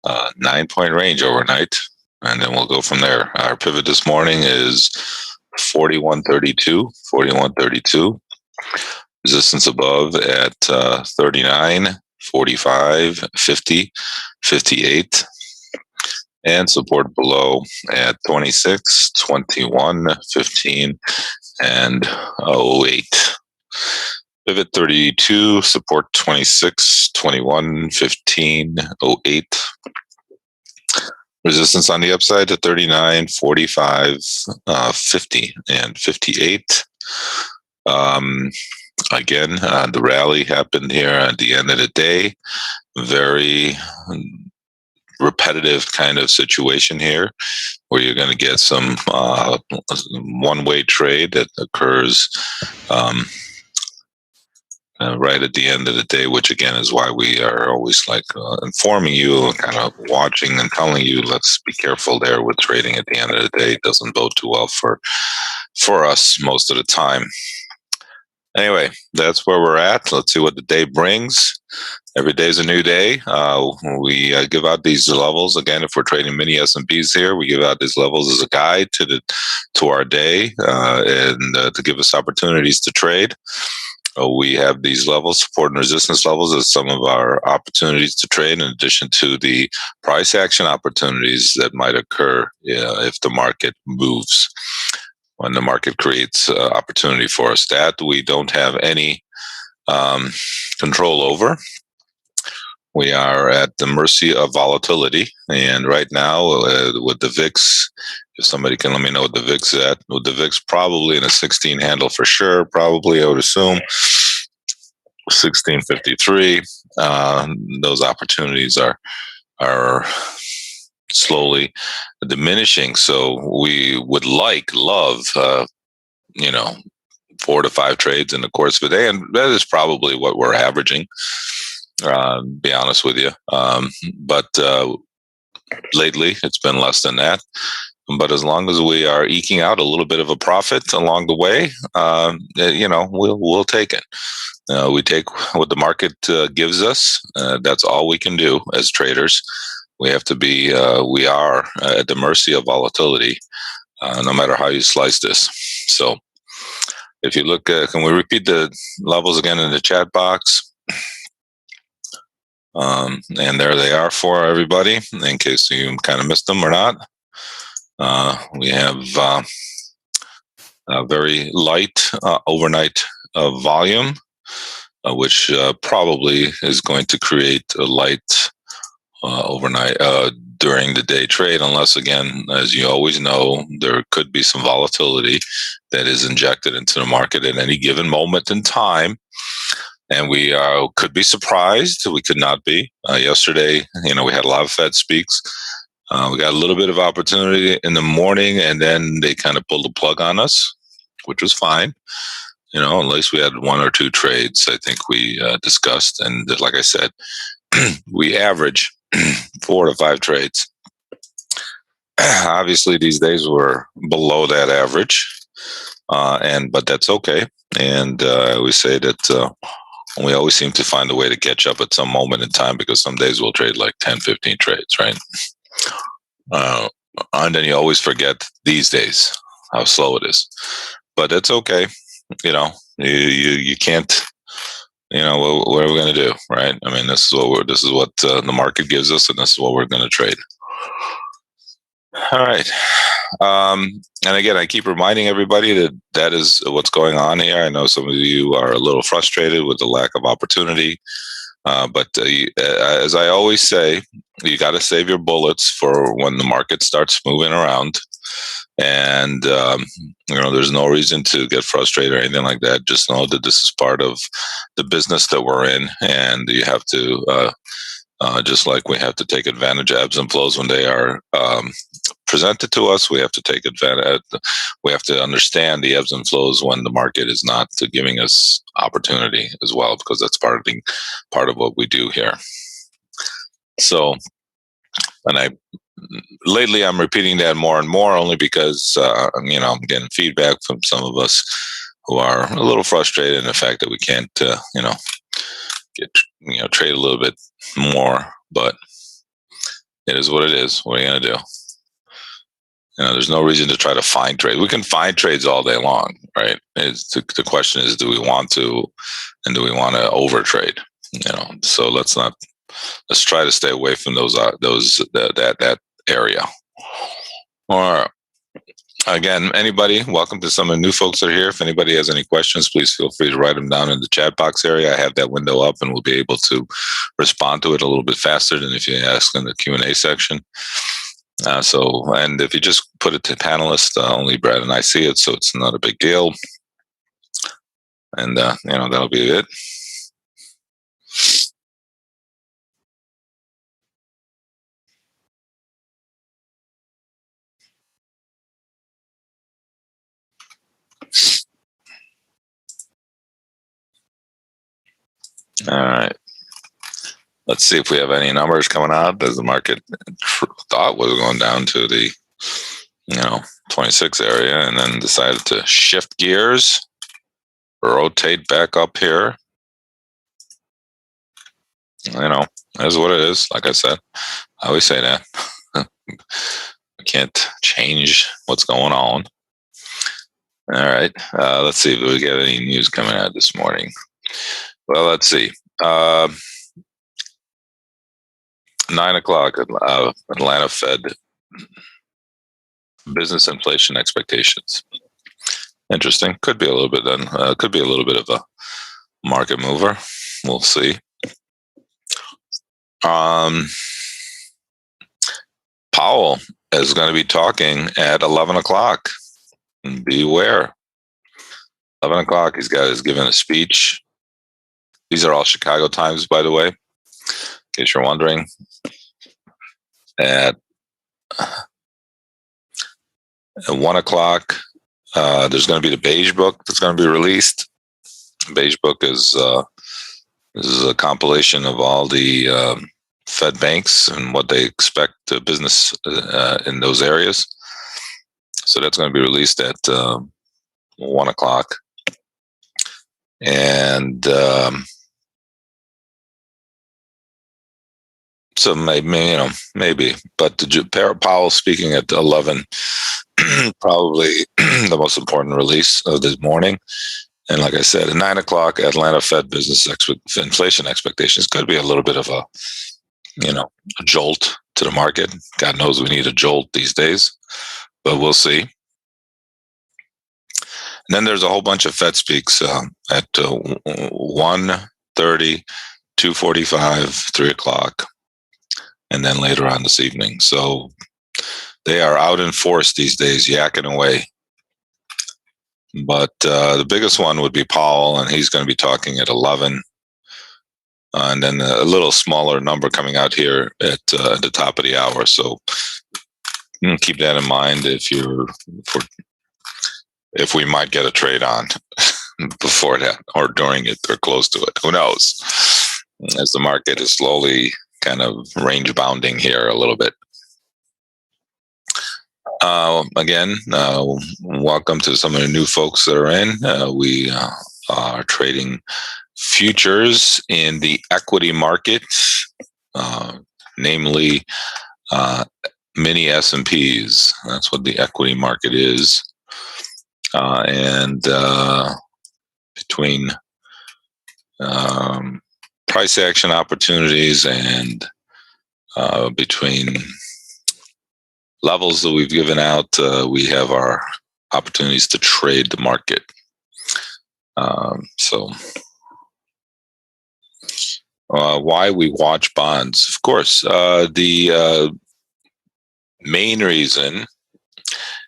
9-point range overnight, and then we'll go from there. Our pivot this morning is 41.32, 41.32. Resistance above at 39, 45, 50, 58. And support below at 26, 21, 15, and 08. Pivot 32, support 26, 21, 15, 08. Resistance on the upside to 39, 45, 50, and 58. Again, the rally happened here at the end of the day. Very repetitive kind of situation here, where you're going to get some one-way trade that occurs right at the end of the day, which again is why we are always informing you, kind of watching and telling you, let's be careful there with trading at the end of the day. It doesn't bode too well for us most of the time. Anyway, that's where we're at. Let's see what the day brings. Every day is a new day. We give out these levels again. If we're trading mini S&Ps here, we give out these levels as a guide to our day and to give us opportunities to trade. We have these levels, support and resistance levels, as some of our opportunities to trade, in addition to the price action opportunities that might occur if the market moves. When the market creates opportunity for us, that we don't have any control over. We are at the mercy of volatility. And right now, with the VIX, if somebody can let me know what the VIX is at, with the VIX probably in a 16 handle for sure, probably I would assume 1653. Those opportunities are slowly diminishing. So we would love, 4 to 5 trades in the course of a day. And that is probably what we're averaging, be honest with you. But lately it's been less than that. But as long as we are eking out a little bit of a profit along the way, we'll take it. We take what the market gives us. That's all we can do as traders. We have to be, we are at the mercy of volatility, no matter how you slice this. So if you look, can we repeat the levels again in the chat box? And there they are for everybody, in case you kind of missed them or not. We have a very light overnight volume, which probably is going to create a light overnight during the day trade, unless, again, as you always know, there could be some volatility that is injected into the market at any given moment in time. And we could be surprised. We could not be. Yesterday, we had a lot of Fed speaks. We got a little bit of opportunity in the morning, and then they kind of pulled the plug on us, which was fine. At least we had 1 or 2 trades, I think we discussed. And like I said, we average 4 to 5 trades. Obviously, these days we're below that average, but that's okay. And we say that we always seem to find a way to catch up at some moment in time, because some days we'll trade like 10, 15 trades, right? And then you always forget these days how slow it is. But it's okay. You can't. What are we going to do, right? I mean, this is what the market gives us, and this is what we're going to trade. All right. And again, I keep reminding everybody that is what's going on here. I know some of you are a little frustrated with the lack of opportunity, but as I always say, you got to save your bullets for when the market starts moving around. And, there's no reason to get frustrated or anything like that. Just know that this is part of the business that we're in, and you have to, just like we have to take advantage of ebbs and flows when they are presented to us, we have to take advantage. We have to understand the ebbs and flows when the market is not giving us opportunity as well, because that's part of what we do here. So, lately I'm repeating that more and more, only because I'm getting feedback from some of us who are a little frustrated in the fact that we can't trade a little bit more. But it is what it is. What are you going to do? There's no reason to try to find trades. We can find trades all day long, right? The question is, do we want to, and do we want to overtrade? So let's try to stay away from that area. Or again, anybody, welcome to some of the new folks that are here. If anybody has any questions, please feel free to write them down in the chat box area. I have that window up, and we'll be able to respond to it a little bit faster than if you ask in the Q&A section. And if you just put it to panelists, only Brad and I see it, so it's not a big deal. And, that'll be it. All right. Let's see if we have any numbers coming out. As the market thought was going down to the, 26 area, and then decided to shift gears, rotate back up here. That's what it is. Like I said, I always say that. I can't change what's going on. All right. Let's see if we get any news coming out this morning. Well, let's see. 9 o'clock, Atlanta Fed business inflation expectations. Interesting. Could be a little bit then. Could be a little bit of a market mover. We'll see. Powell is going to be talking at 11 o'clock. Beware. 11 o'clock, he's given a speech. These are all Chicago times, by the way, in case you're wondering. At 1 o'clock, there's going to be the Beige Book that's going to be released. Beige Book is a compilation of all the Fed banks and what they expect business in those areas. So that's going to be released at 1 o'clock. And so maybe, but Powell speaking at 11, probably the most important release of this morning. And like I said, at 9 o'clock, Atlanta Fed business inflation expectations could be a little bit of a jolt to the market. God knows we need a jolt these days, but we'll see. And then there's a whole bunch of Fed speaks at 1:30, 2:45, 3 o'clock, and then later on this evening. So they are out in force these days, yakking away. But the biggest one would be Powell, and he's going to be talking at 11. And then a little smaller number coming out here at the top of the hour. So keep that in mind if we might get a trade on before that or during it or close to it. Who knows? As the market is slowly kind of range bounding here a little bit. Again, welcome to some of the new folks that are in. We are trading futures in the equity market, namely mini S&Ps. That's what the equity market is. And between price action opportunities and between levels that we've given out, we have our opportunities to trade the market. So why we watch bonds? Of course, the main reason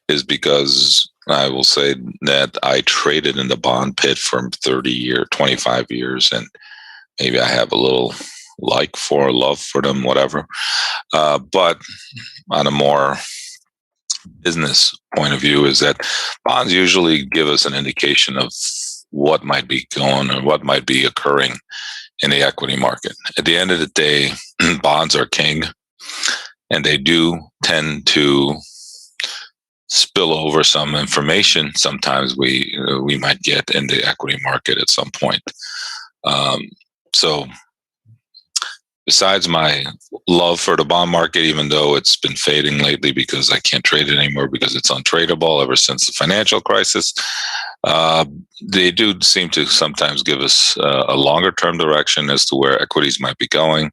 is because I will say that I traded in the bond pit for 25 years, and maybe I have a little love for them, whatever. But on a more business point of view, is that bonds usually give us an indication of what might be going or what might be occurring in the equity market. At the end of the day, bonds are king, and they do tend to spill over some information sometimes we might get in the equity market at some point. So besides my love for the bond market, even though it's been fading lately because I can't trade it anymore because it's untradeable ever since the financial crisis, uh, they do seem to sometimes give us a longer term direction as to where equities might be going.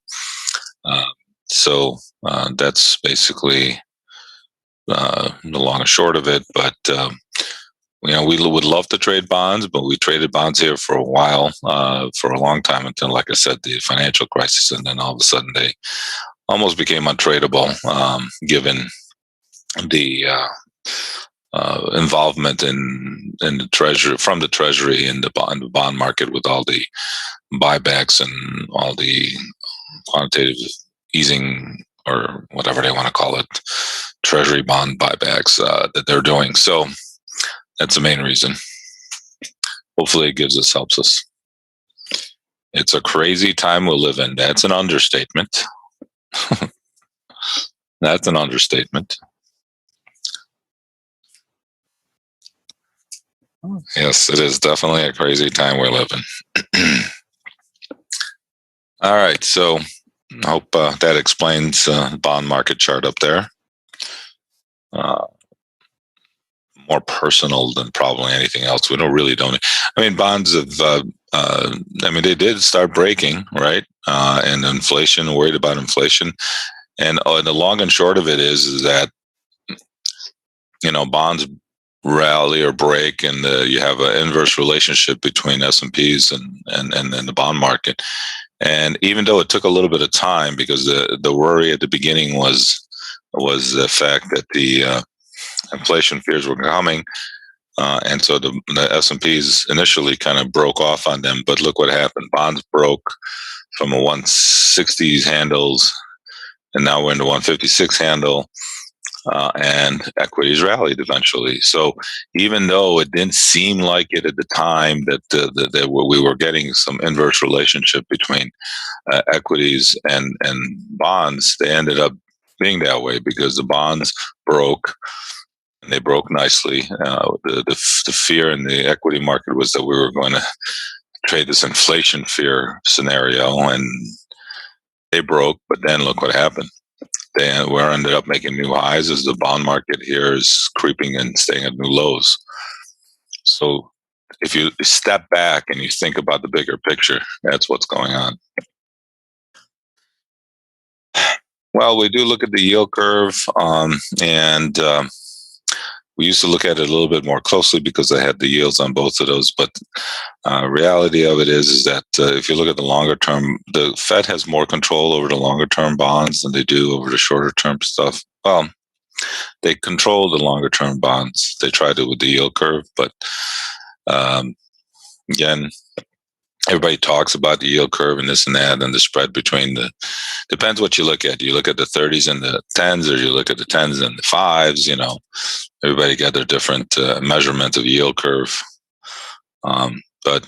Uh, so that's basically the long and short of it. But we would love to trade bonds, but we traded bonds here for a while, for a long time until, like I said, the financial crisis, and then all of a sudden they almost became untradeable, given the involvement in the treasury from the treasury in the bond market with all the buybacks and all the quantitative easing or whatever they want to call it, treasury bond buybacks that they're doing. So that's the main reason. Hopefully it helps us. It's a crazy time we live in. That's an understatement. That's an understatement. Yes, it is definitely a crazy time we live in. All right, so I hope that explains the bond market chart up there. More personal than probably anything else. We don't. I mean, bonds have. They did start breaking, right? And inflation, worried about inflation, and the long and short of it is that bonds rally or break, and you have an inverse relationship between S&Ps and the bond market. And even though it took a little bit of time, because the worry at the beginning was the fact that the inflation fears were coming, and so the S&Ps initially kind of broke off on them. But look what happened: bonds broke from a 160s handles, and now we're in the 156 handle. And equities rallied eventually. So even though it didn't seem like it at the time that we were getting some inverse relationship between equities and bonds, they ended up being that way because the bonds broke, and they broke nicely. The fear in the equity market was that we were going to trade this inflation fear scenario, and they broke. But then look what happened. We ended up making new highs as the bond market here is creeping and staying at new lows. So if you step back and you think about the bigger picture, that's what's going on. Well, we do look at the yield curve, and we used to look at it a little bit more closely because I had the yields on both of those. But reality of it is that if you look at the longer term, the Fed has more control over the longer term bonds than they do over the shorter term stuff. Well, they control the longer term bonds. They tried it with the yield curve, but again, everybody talks about the yield curve and this and that, and the spread between depends what you look at. You look at the 30s and the 10s, or you look at the 10s and the 5s. Everybody got their different measurement of yield curve. But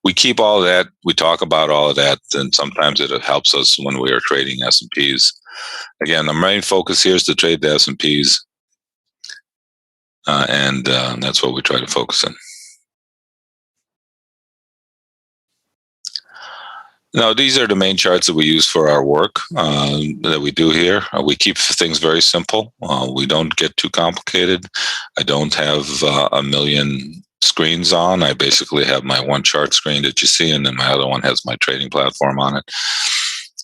we keep all of that. We talk about all of that, and sometimes it helps us when we are trading S&Ps. Again, the main focus here is to trade the S&Ps, and that's what we try to focus on. Now, these are the main charts that we use for our work that we do here. We keep things very simple. We don't get too complicated. I don't have a million screens on. I basically have my one chart screen that you see, and then my other one has my trading platform on it.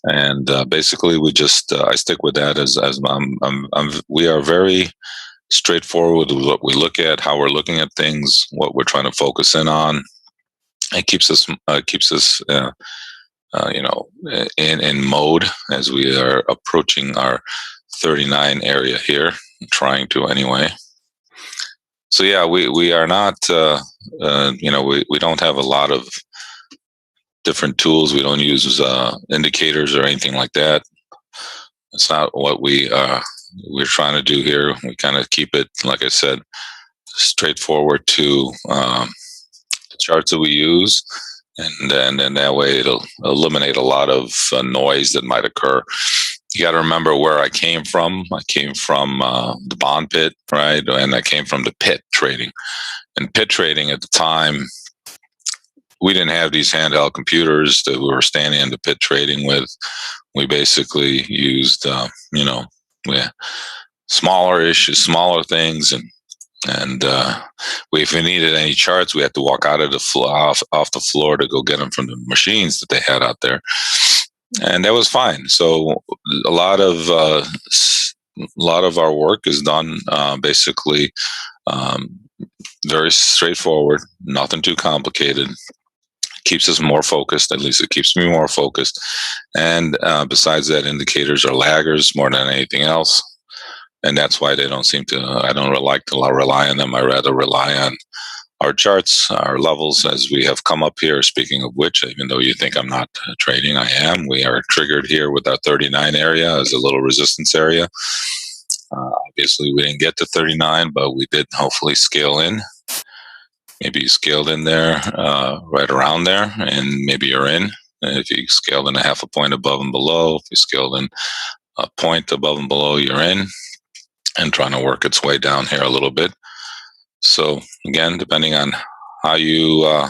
And basically, I stick with that as we are very straightforward with what we look at, how we're looking at things, what we're trying to focus in on. It keeps us in mode as we are approaching our 39 area here, trying to anyway. So yeah, we are not, we don't have a lot of different tools. We don't use indicators or anything like that. It's not what we're trying to do here. We kind of keep it, like I said, straightforward to the charts that we use. And then that way it'll eliminate a lot of noise that might occur. You got to remember where I came from. I came from the bond pit, right? And I came from the pit trading. And pit trading at the time we didn't have these handheld computers that we were standing in the pit trading with. We basically used, smaller things, and if we needed any charts, we had to walk out of the off the floor to go get them from the machines that they had out there, and that was fine. So a lot of our work is done basically very straightforward, nothing too complicated. Keeps us more focused. At least it keeps me more focused. And besides that, indicators are laggers more than anything else. And that's why they don't seem to, I don't like to rely on them. I rather rely on our charts, our levels, as we have come up here. Speaking of which, even though you think I'm not trading, I am. We are triggered here with our 39 area as a little resistance area. Obviously, we didn't get to 39, but we did hopefully scale in. Maybe you scaled in there, right around there, and maybe you're in. And if you scaled in a half a point above and below, if you scaled in a point above and below, you're in, and trying to work its way down here a little bit. So again, depending on how you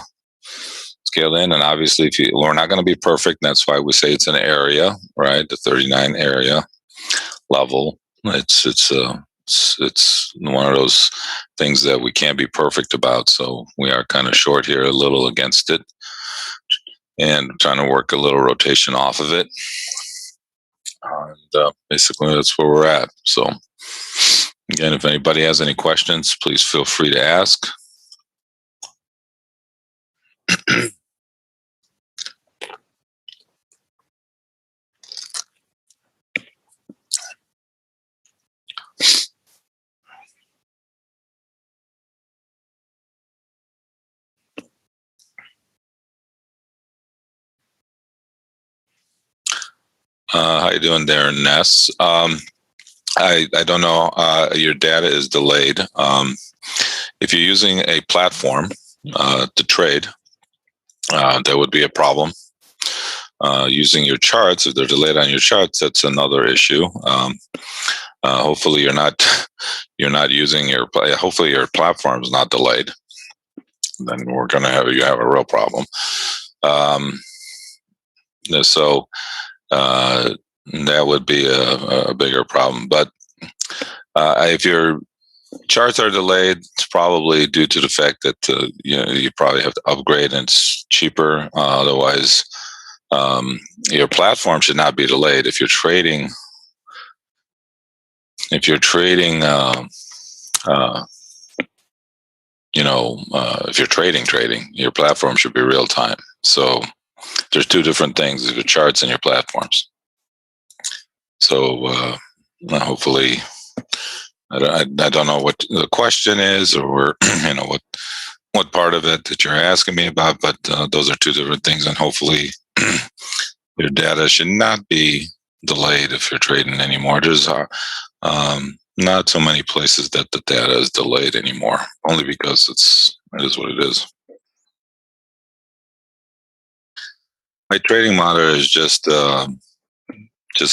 scale in, and obviously we're not going to be perfect. That's why we say it's an area, right? The 39 area level. It's one of those things that we can't be perfect about. So we are kind of short here, a little against it, and trying to work a little rotation off of it. And basically, that's where we're at. So again, if anybody has any questions, please feel free to ask. How you doing there, Ness? I don't know. Your data is delayed. If you're using a platform to trade, that would be a problem. Using your charts, if they're delayed on your charts, that's another issue. Hopefully, you're not using your. Hopefully, your platform is not delayed. Then we're going to have a real problem. So. That would be a bigger problem. But if your charts are delayed, it's probably due to the fact that you probably have to upgrade and it's cheaper. Otherwise, your platform should not be delayed. If you're trading, if you're trading, your platform should be real time. So there's two different things: your charts and your platforms. So hopefully, I don't know what the question is, or what part of it that you're asking me about, but those are two different things, and hopefully your data should not be delayed if you're trading anymore. There's not so many places that the data is delayed anymore, only because it is what it is. My trading monitor is just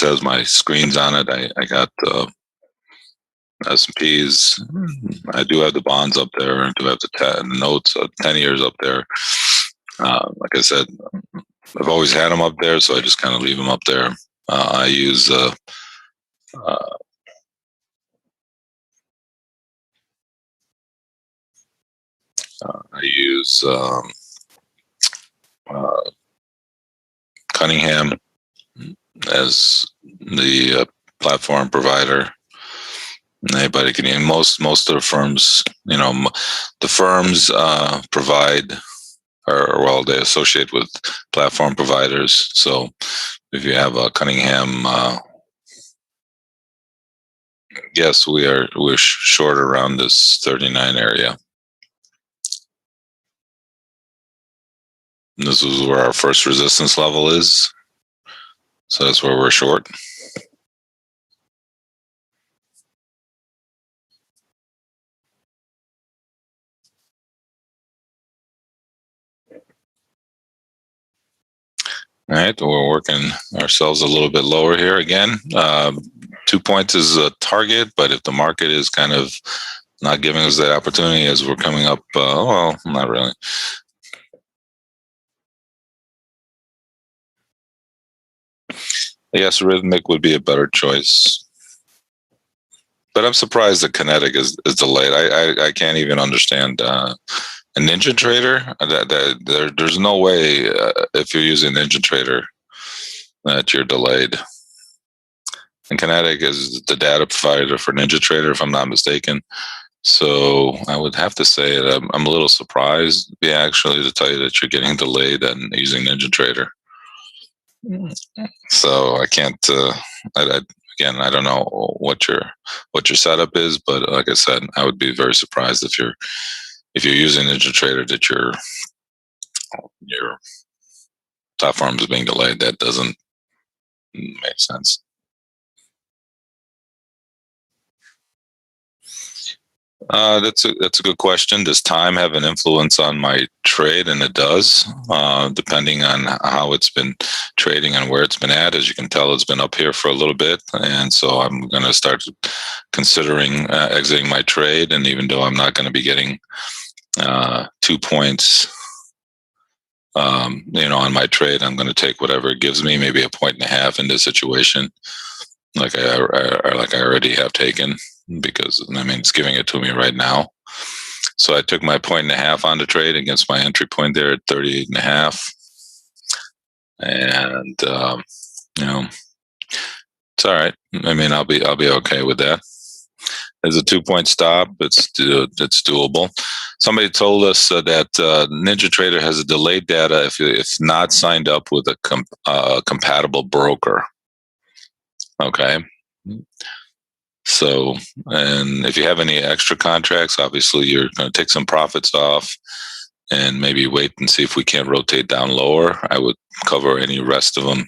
has my screens on it. I got S&Ps. I do have the bonds up there. I do have the notes, 10 years up there. Like I said, I've always had them up there, so I just kind of leave them up there. I use Cunningham as the platform provider. Anybody can use. Most of the firms, the firms provide, or they associate with platform providers. So if you have a Cunningham, yes, we're short around this 39 area. And this is where our first resistance level is. So that's where we're short. All right, we're working ourselves a little bit lower here again. 2 points is a target, but if the market is kind of not giving us that opportunity as we're coming up, well, not really. Yes, Rhythmic would be a better choice. But I'm surprised that Kinetic is delayed. I can't even understand a Ninja Trader. There's no way if you're using Ninja Trader that you're delayed. And Kinetic is the data provider for Ninja Trader, if I'm not mistaken. So I would have to say that I'm a little surprised, yeah, actually, to tell you that you're getting delayed and using Ninja Trader. So I can't. Again, I don't know what your setup is, but like I said, I would be very surprised if you're using Ninja Trader that your platform is being delayed. That doesn't make sense. That's a good question. Does time have an influence on my trade? And it does, depending on how it's been trading and where it's been at. As you can tell, it's been up here for a little bit, and so I'm going to start considering exiting my trade. And even though I'm not going to be getting 2 points, on my trade, I'm going to take whatever it gives me, maybe 1.5 in this situation, like I already have taken, because I mean it's giving it to me right now. So I took my 1.5 on the trade against my entry point there at 38.5, and it's all right. I mean I'll be okay with that. There's a 2-point stop. It's doable. Somebody told us that Ninja Trader has a delayed data if not signed up with a compatible broker. Okay. So, and if you have any extra contracts, obviously you're going to take some profits off and maybe wait and see if we can't rotate down lower. I would cover any rest of them.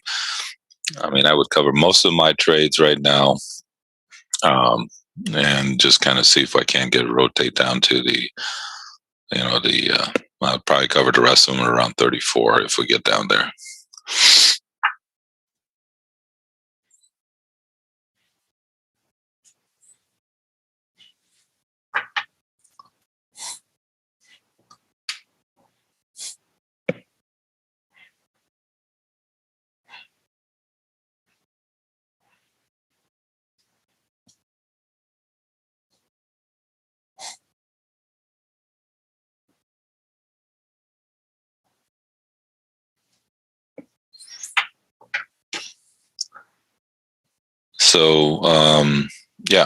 I mean, I would cover most of my trades right now, and just kind of see if I can't get rotate down to I'll probably cover the rest of them at around 34 if we get down there. So,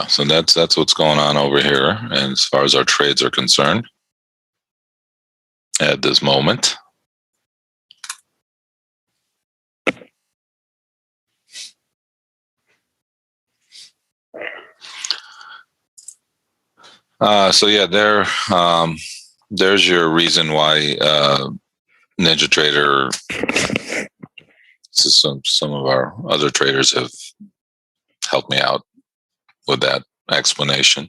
so that's what's going on over here. And as far as our trades are concerned at this moment. There's your reason why Ninja Trader. Some of our other traders have helped me out with that explanation.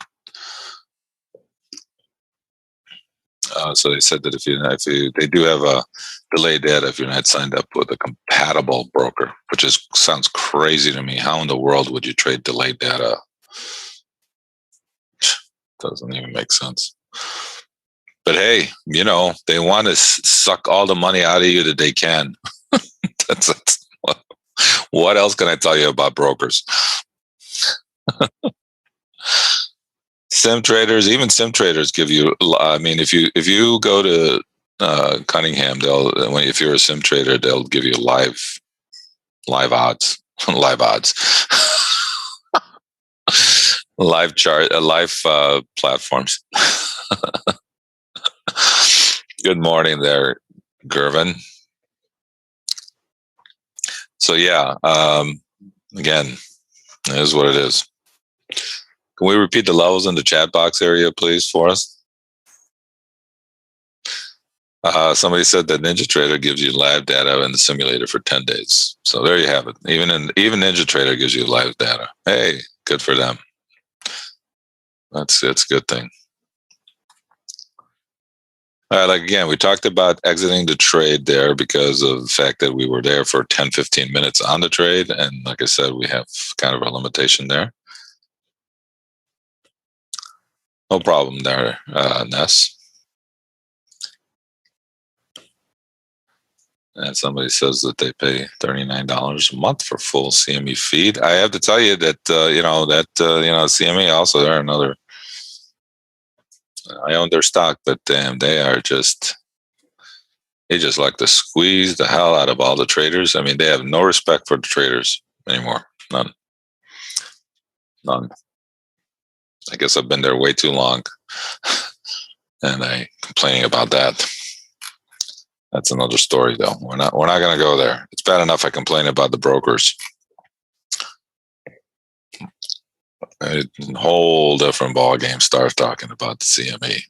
So they said that if they do have a delayed data if you're not signed up with a compatible broker, which sounds crazy to me. How in the world would you trade delayed data? Doesn't even make sense. But hey, they want to suck all the money out of you that they can. that's what else can I tell you about brokers? Sim traders, even sim traders give you. I mean, if you go to Cunningham, if you're a sim trader, they'll give you live odds, live odds, live chart, live platforms. Good morning, there, Gervin. So yeah, again, it is what it is. Can we repeat the levels in the chat box area, please, for us? Somebody said that Ninja Trader gives you live data in the simulator for 10 days. So there you have it. Even Ninja Trader gives you live data. Hey, good for them. That's a good thing. All right, like again, we talked about exiting the trade there because of the fact that we were there for 10, 15 minutes on the trade. And like I said, we have kind of a limitation there. No problem there, Ness. And somebody says that they pay $39 a month for full CME feed. I have to tell you that CME also, they're another. I own their stock, but damn, they just like to squeeze the hell out of all the traders. I mean, they have no respect for the traders anymore. None. I guess I've been there way too long, and I complaining about that. That's another story, though. We're not going to go there. It's bad enough I complain about the brokers. A whole different ball game. Start talking about the CME.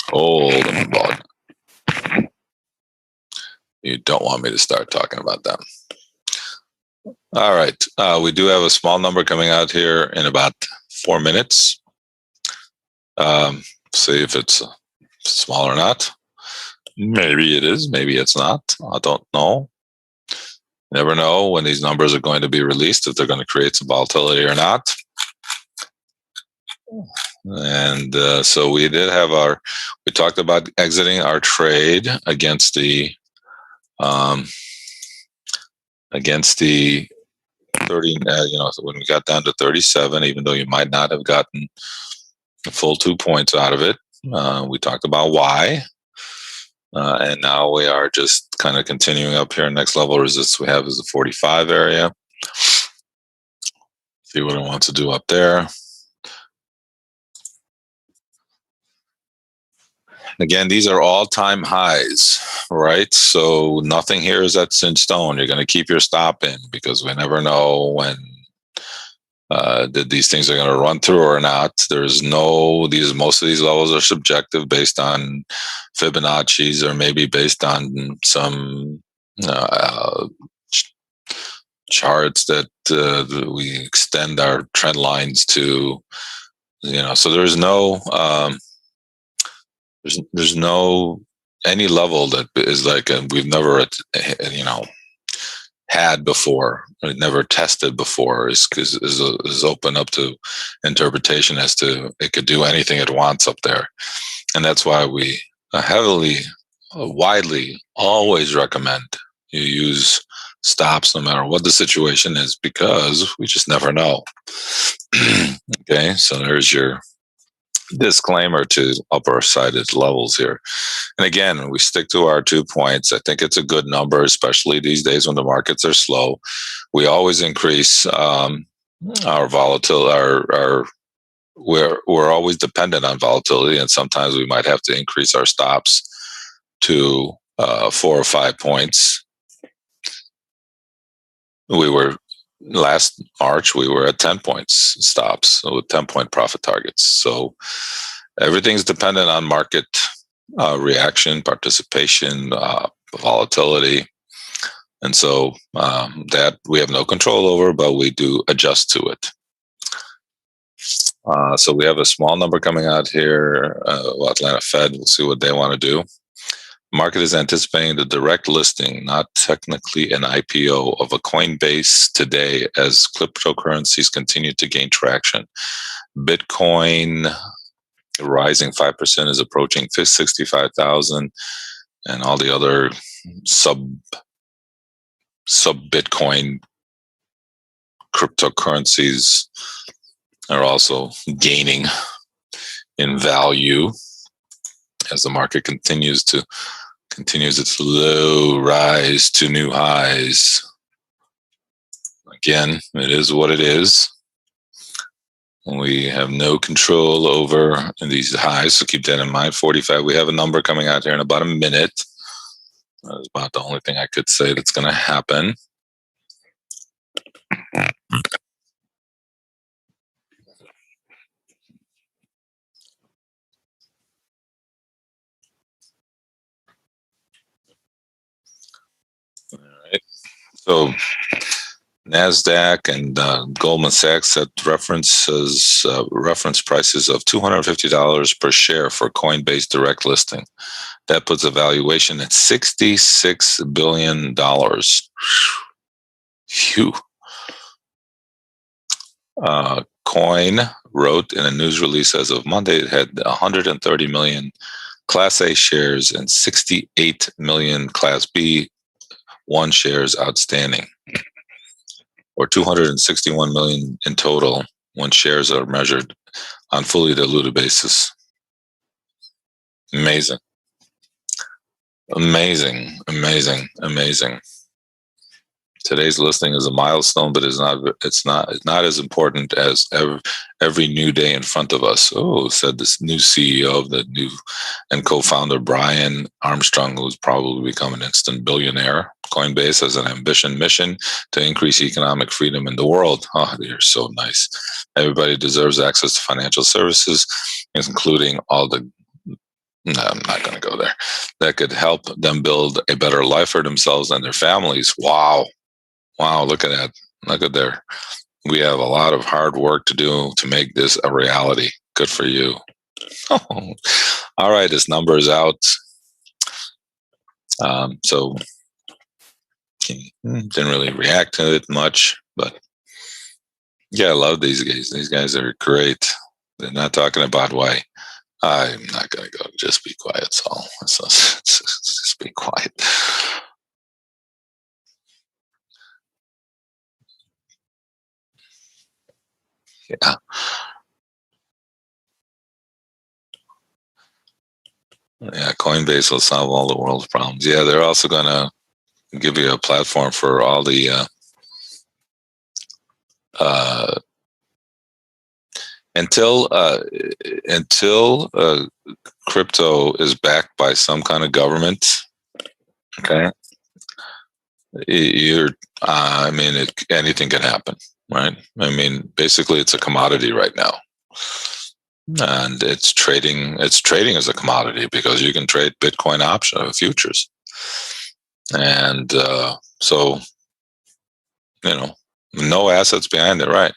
Whole different ball game. You don't want me to start talking about them. All right. We do have a small number coming out here in about 4 minutes. See if it's small or not. Maybe it is. Maybe it's not. I don't know. Never know when these numbers are going to be released, if they're going to create some volatility or not. And so we did have we talked about exiting our trade against the 30, when we got down to 37, even though you might not have gotten a full 2 points out of it. We talked about why. And now we are just kind of continuing up here. Next level resistance we have is the 45 area. See what it wants to do up there. Again, these are all-time highs, right? So nothing here is set in stone. You're going to keep your stop in because we never know when these things are going to run through or not. Most of these levels are subjective based on Fibonacci's or maybe based on some charts that we extend our trend lines to. So there's no there's no any level that is like we've never had before, never tested before, is open up to interpretation as to it could do anything it wants up there. And that's why we widely always recommend you use stops no matter what the situation is, because we just never know. Okay, so there's your disclaimer to upper sided levels here. And again, we stick to our 2 points. I think it's a good number, especially these days when the markets are slow. We always increase our volatility. We're always dependent on volatility, and sometimes we might have to increase our stops to 4 or 5 points. Last March, we were at 10 points stops, so with 10-point profit targets. So everything's dependent on market reaction, participation, volatility. And so that we have no control over, but we do adjust to it. So we have a small number coming out here. Atlanta Fed, we'll see what they want to do. Market is anticipating the direct listing, not technically an IPO, of a Coinbase today as cryptocurrencies continue to gain traction. Bitcoin rising 5% is approaching 65,000, and all the other sub Bitcoin cryptocurrencies are also gaining in value as the market continues its low rise to new highs. Again, it is what it is. We have no control over these highs, so keep that in mind. 45, we have a number coming out here in about a minute. That's about the only thing I could say that's going to happen. All right. So NASDAQ and Goldman Sachs set reference prices of $250 per share for Coinbase direct listing. That puts a valuation at $66 billion. Phew. Coin wrote in a news release as of Monday it had 130 million Class A shares and 68 million Class B 1 shares outstanding, or 261 million in total when shares are measured on fully diluted basis. Amazing. Amazing, amazing, amazing. Today's listing is a milestone, but it's not as important as every new day in front of us. Oh, said this new CEO of the new and co-founder Brian Armstrong, who's probably become an instant billionaire. Coinbase has an mission to increase economic freedom in the world. Oh, they're so nice. Everybody deserves access to financial services, including all the no, I'm not going to go there. That could help them build a better life for themselves and their families. Wow. Wow, look at that. Look at there. We have a lot of hard work to do to make this a reality. Good for you. All right, this number is out. So didn't really react to it much, but yeah, I love these guys. These guys are great. They're not talking about why. I'm not going to go. Just be quiet, Saul. Just be quiet. Yeah. Yeah, Coinbase will solve all the world's problems. Yeah, they're also going to give you a platform for all the until crypto is backed by some kind of government. Okay, I mean, anything can happen, right? I mean, basically, it's a commodity right now, and it's trading. It's trading as a commodity because you can trade Bitcoin option futures, and so no assets behind it, right?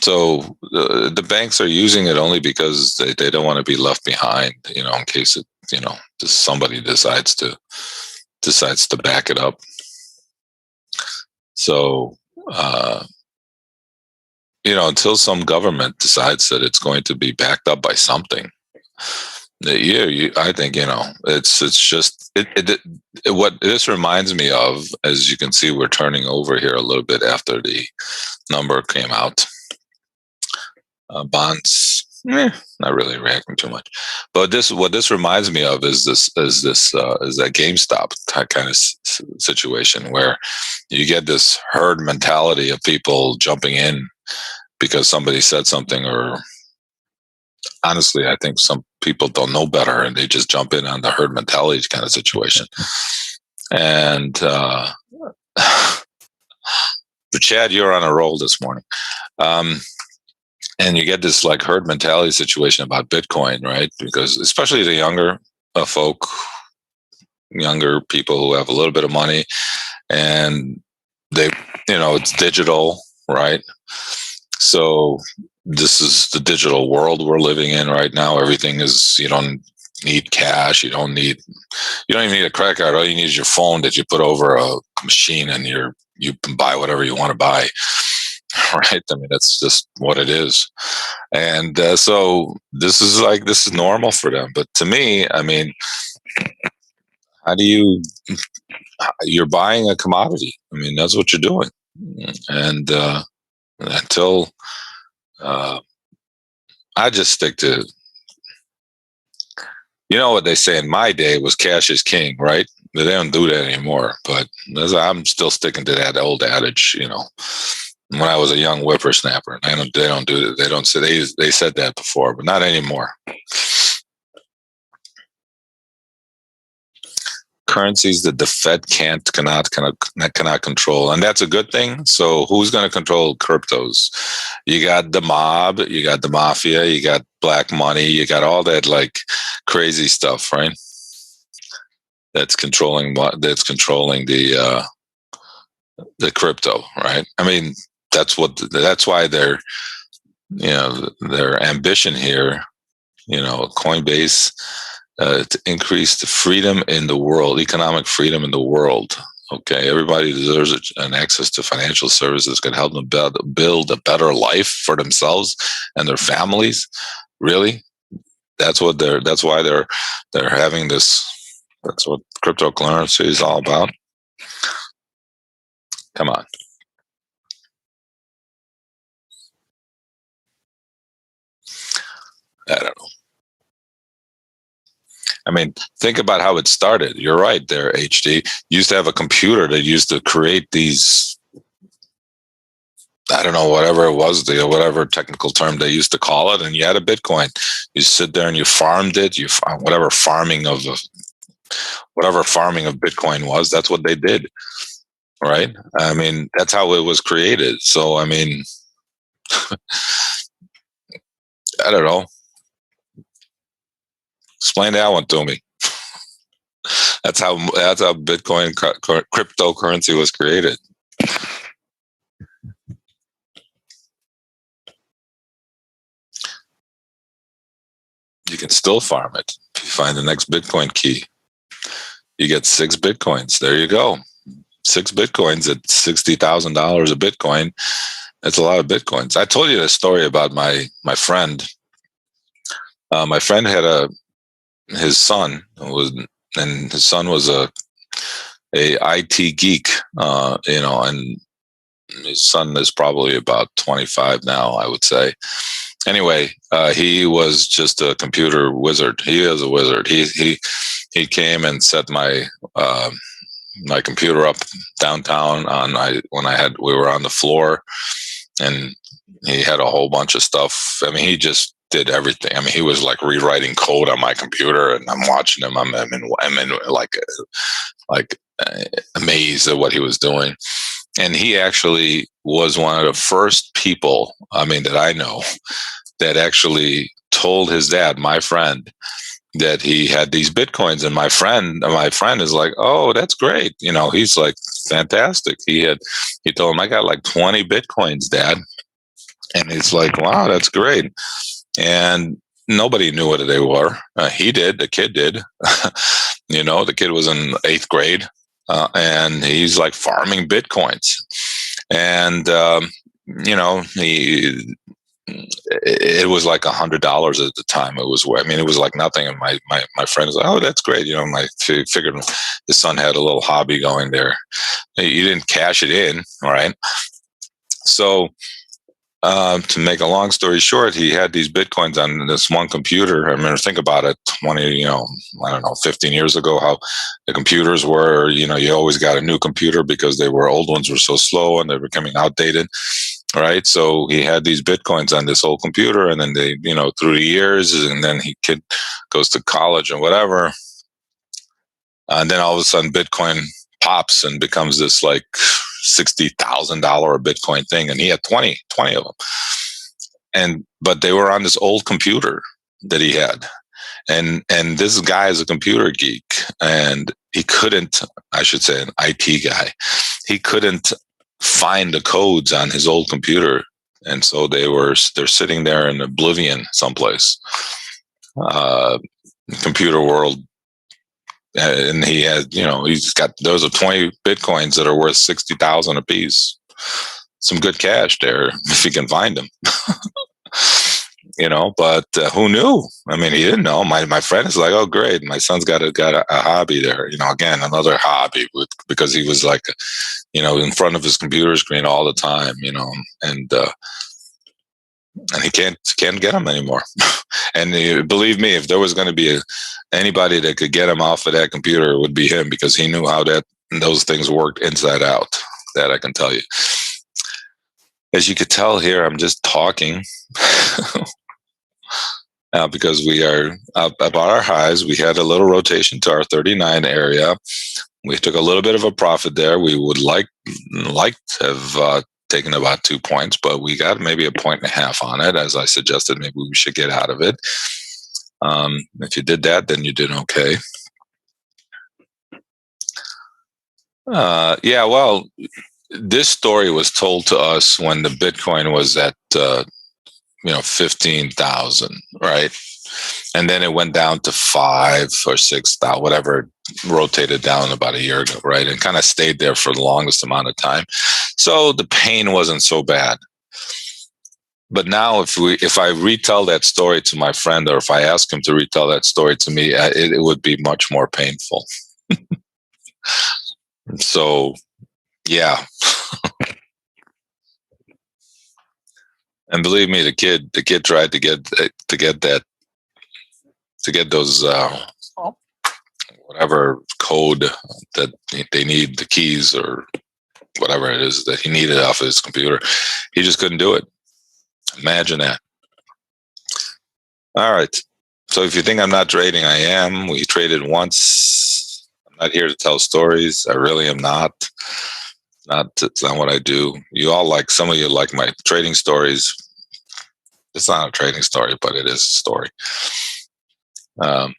So the banks are using it only because they don't want to be left behind, in case somebody decides to back it up. So until some government decides that it's going to be backed up by something, I think it's just what this reminds me of. As you can see, we're turning over here a little bit after the number came out. Bonds, not really reacting too much. But what this reminds me of is that GameStop kind of situation where you get this herd mentality of people jumping in because somebody said something, or honestly, I think some people don't know better and they just jump in on the herd mentality kind of situation. And Chad, you're on a roll this morning. And you get this like herd mentality situation about Bitcoin, right? Because especially the younger younger people who have a little bit of money, and they, it's digital, right? So this is the digital world we're living in right now. Everything is, you don't need cash. You don't even need a credit card. All you need is your phone that you put over a machine, and you can buy whatever you want to buy. Right. I mean, that's just what it is. And so this is normal for them. But to me, I mean, you're buying a commodity. I mean, that's what you're doing. And until I just stick to, what they say in my day was cash is king, right? They don't do that anymore. But I'm still sticking to that old adage, when I was a young whippersnapper. They don't do it. They don't say they said that before, but not anymore. Currencies that the Fed cannot control, and that's a good thing. So who's going to control cryptos? You got the mob, you got the mafia, you got black money, you got all that like crazy stuff, right? That's controlling the crypto, right? I mean, that's why their ambition here, Coinbase, to increase the freedom in the world, economic freedom in the world. Okay, everybody deserves an access to financial services that can help them build a better life for themselves and their families. Really? That's why they're having this. That's what cryptocurrency is all about. Come on. I don't know. I mean, think about how it started. You're right there, HD. You used to have a computer that used to create these, I don't know, whatever it was, whatever technical term they used to call it, and you had a Bitcoin. You sit there and you farmed it. Whatever farming of Bitcoin was, that's what they did, right? I mean, that's how it was created. So, I mean, I don't know. Explain that one to me. That's how Bitcoin cryptocurrency was created. You can still farm it. If you find the next Bitcoin key, you get 6 Bitcoins. There you go. 6 Bitcoins at $60,000 a Bitcoin. That's a lot of Bitcoins. I told you the story about my friend. My friend had his son was a IT geek, and his son is probably about 25 now, I would say. Anyway, he was just a computer wizard. He is a wizard. He came and set my my computer up downtown we were on the floor, and he had a whole bunch of stuff. I mean, he just did everything. I mean, he was like rewriting code on my computer, and I'm watching him. I'm in like amazed at what he was doing. And he actually was one of the first people, I mean, that I know that actually told his dad, my friend, that he had these Bitcoins. And my friend is like, oh, that's great. He's like, fantastic. He told him, I got like 20 Bitcoins, Dad. And he's like, wow, that's great. And nobody knew what they were. He did. The kid did. The kid was in 8th grade. And he's like farming Bitcoins. And, it was like $100 at the time. It was like nothing. And my friend was like, oh, that's great. Figured his son had a little hobby going there. He didn't cash it in. All right. So, to make a long story short, he had these Bitcoins on this one computer. I remember, think about it, 15 years ago, how the computers were, you always got a new computer because old ones were so slow and they were becoming outdated. Right. So he had these Bitcoins on this old computer, and then they, through the years, and then kid goes to college and whatever. And then all of a sudden Bitcoin pops and becomes this like $60,000 a Bitcoin thing. And he had 20 of them. But they were on this old computer that he had. And this guy is a computer geek, and he couldn't, I should say an IT guy, he couldn't find the codes on his old computer. And so they're sitting there in oblivion someplace, computer world. And he had, those are 20 Bitcoins that are worth 60,000 a piece. Some good cash there if you can find them. But who knew? I mean, he didn't know. My friend is like, oh, great. My son's got a hobby there. Again, another hobby because he was like, in front of his computer screen all the time, and he can't get him anymore. And believe me, if there was going to be anybody that could get him off of that computer, it would be him, because he knew how those things worked inside out. That I can tell you. As you could tell here, I'm just talking. Because we are up about our highs. We had a little rotation to our 39 area. We took a little bit of a profit there. We would like to have taken about 2 points, but we got maybe 1.5 points on it. As I suggested, maybe we should get out of it. If you did that, then you did okay. Yeah, well, this story was told to us when the Bitcoin was at 15,000, right? And then it went down to 5 or 6,000, whatever, rotated down about a year ago, right? And kind of stayed there for the longest amount of time. So the pain wasn't so bad. But now, if I retell that story to my friend, or if I ask him to retell that story to me, it would be much more painful. So, yeah. And believe me, the kid tried to get those whatever code that they need, the keys or whatever it is that he needed off his computer. He just couldn't do it. Imagine that. All right. So if you think I'm not trading, I am. We traded once. I'm not here to tell stories. I really am not. It's not what I do. You all like, some of you like my trading stories. It's not a trading story, but it is a story. But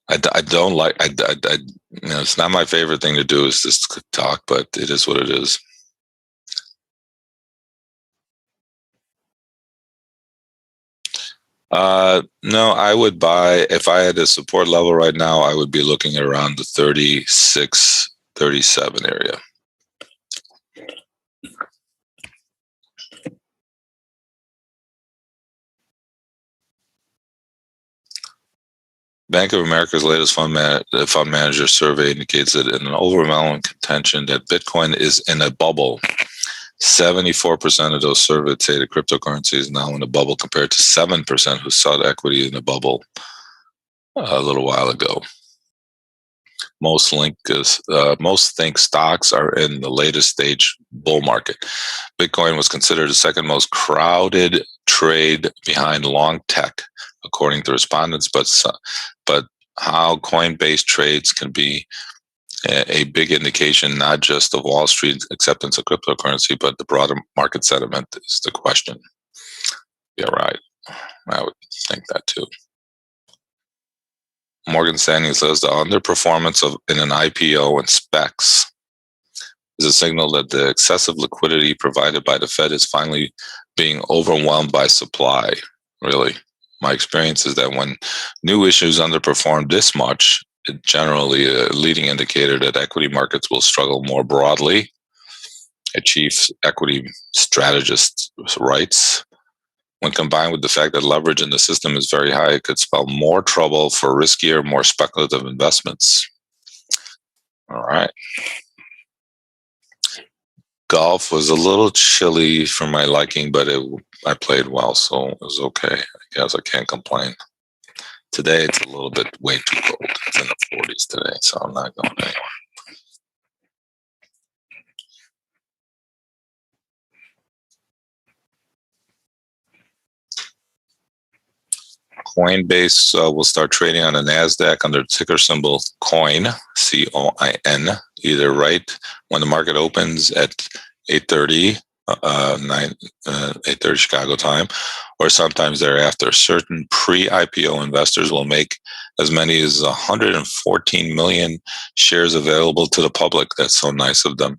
I don't like, it's not my favorite thing to do is just talk, but it is what it is. No, I would buy, if I had a support level right now, I would be looking at around the 36, 37 area. Bank of America's latest fund manager survey indicates that in an overwhelming contention that Bitcoin is in a bubble. 74% of those surveyed say the cryptocurrency is now in a bubble, compared to 7% who sought equity in a bubble a little while ago. Most think stocks are in the latest stage bull market. Bitcoin was considered the second most crowded trade behind long tech, according to respondents. But how Coinbase trades can be a big indication, not just of Wall Street acceptance of cryptocurrency, but the broader market sentiment is the question. Yeah, right. I would think that too. Morgan Stanley says the underperformance in an IPO and specs is a signal that the excessive liquidity provided by the Fed is finally being overwhelmed by supply. Really, my experience is that when new issues underperform this much, it's generally a leading indicator that equity markets will struggle more broadly. A chief equity strategist writes, when combined with the fact that leverage in the system is very high, it could spell more trouble for riskier, more speculative investments. All right. Golf was a little chilly for my liking, but I played well, so it was okay. I guess I can't complain. Today, it's a little bit way too cold. It's in the 40s today, so I'm not going anywhere. Coinbase will start trading on the NASDAQ under the ticker symbol COIN, COIN, either right when the market opens at 8:30, 8:30 Chicago time, or sometimes thereafter. Certain pre-IPO investors will make as many as 114 million shares available to the public. That's so nice of them.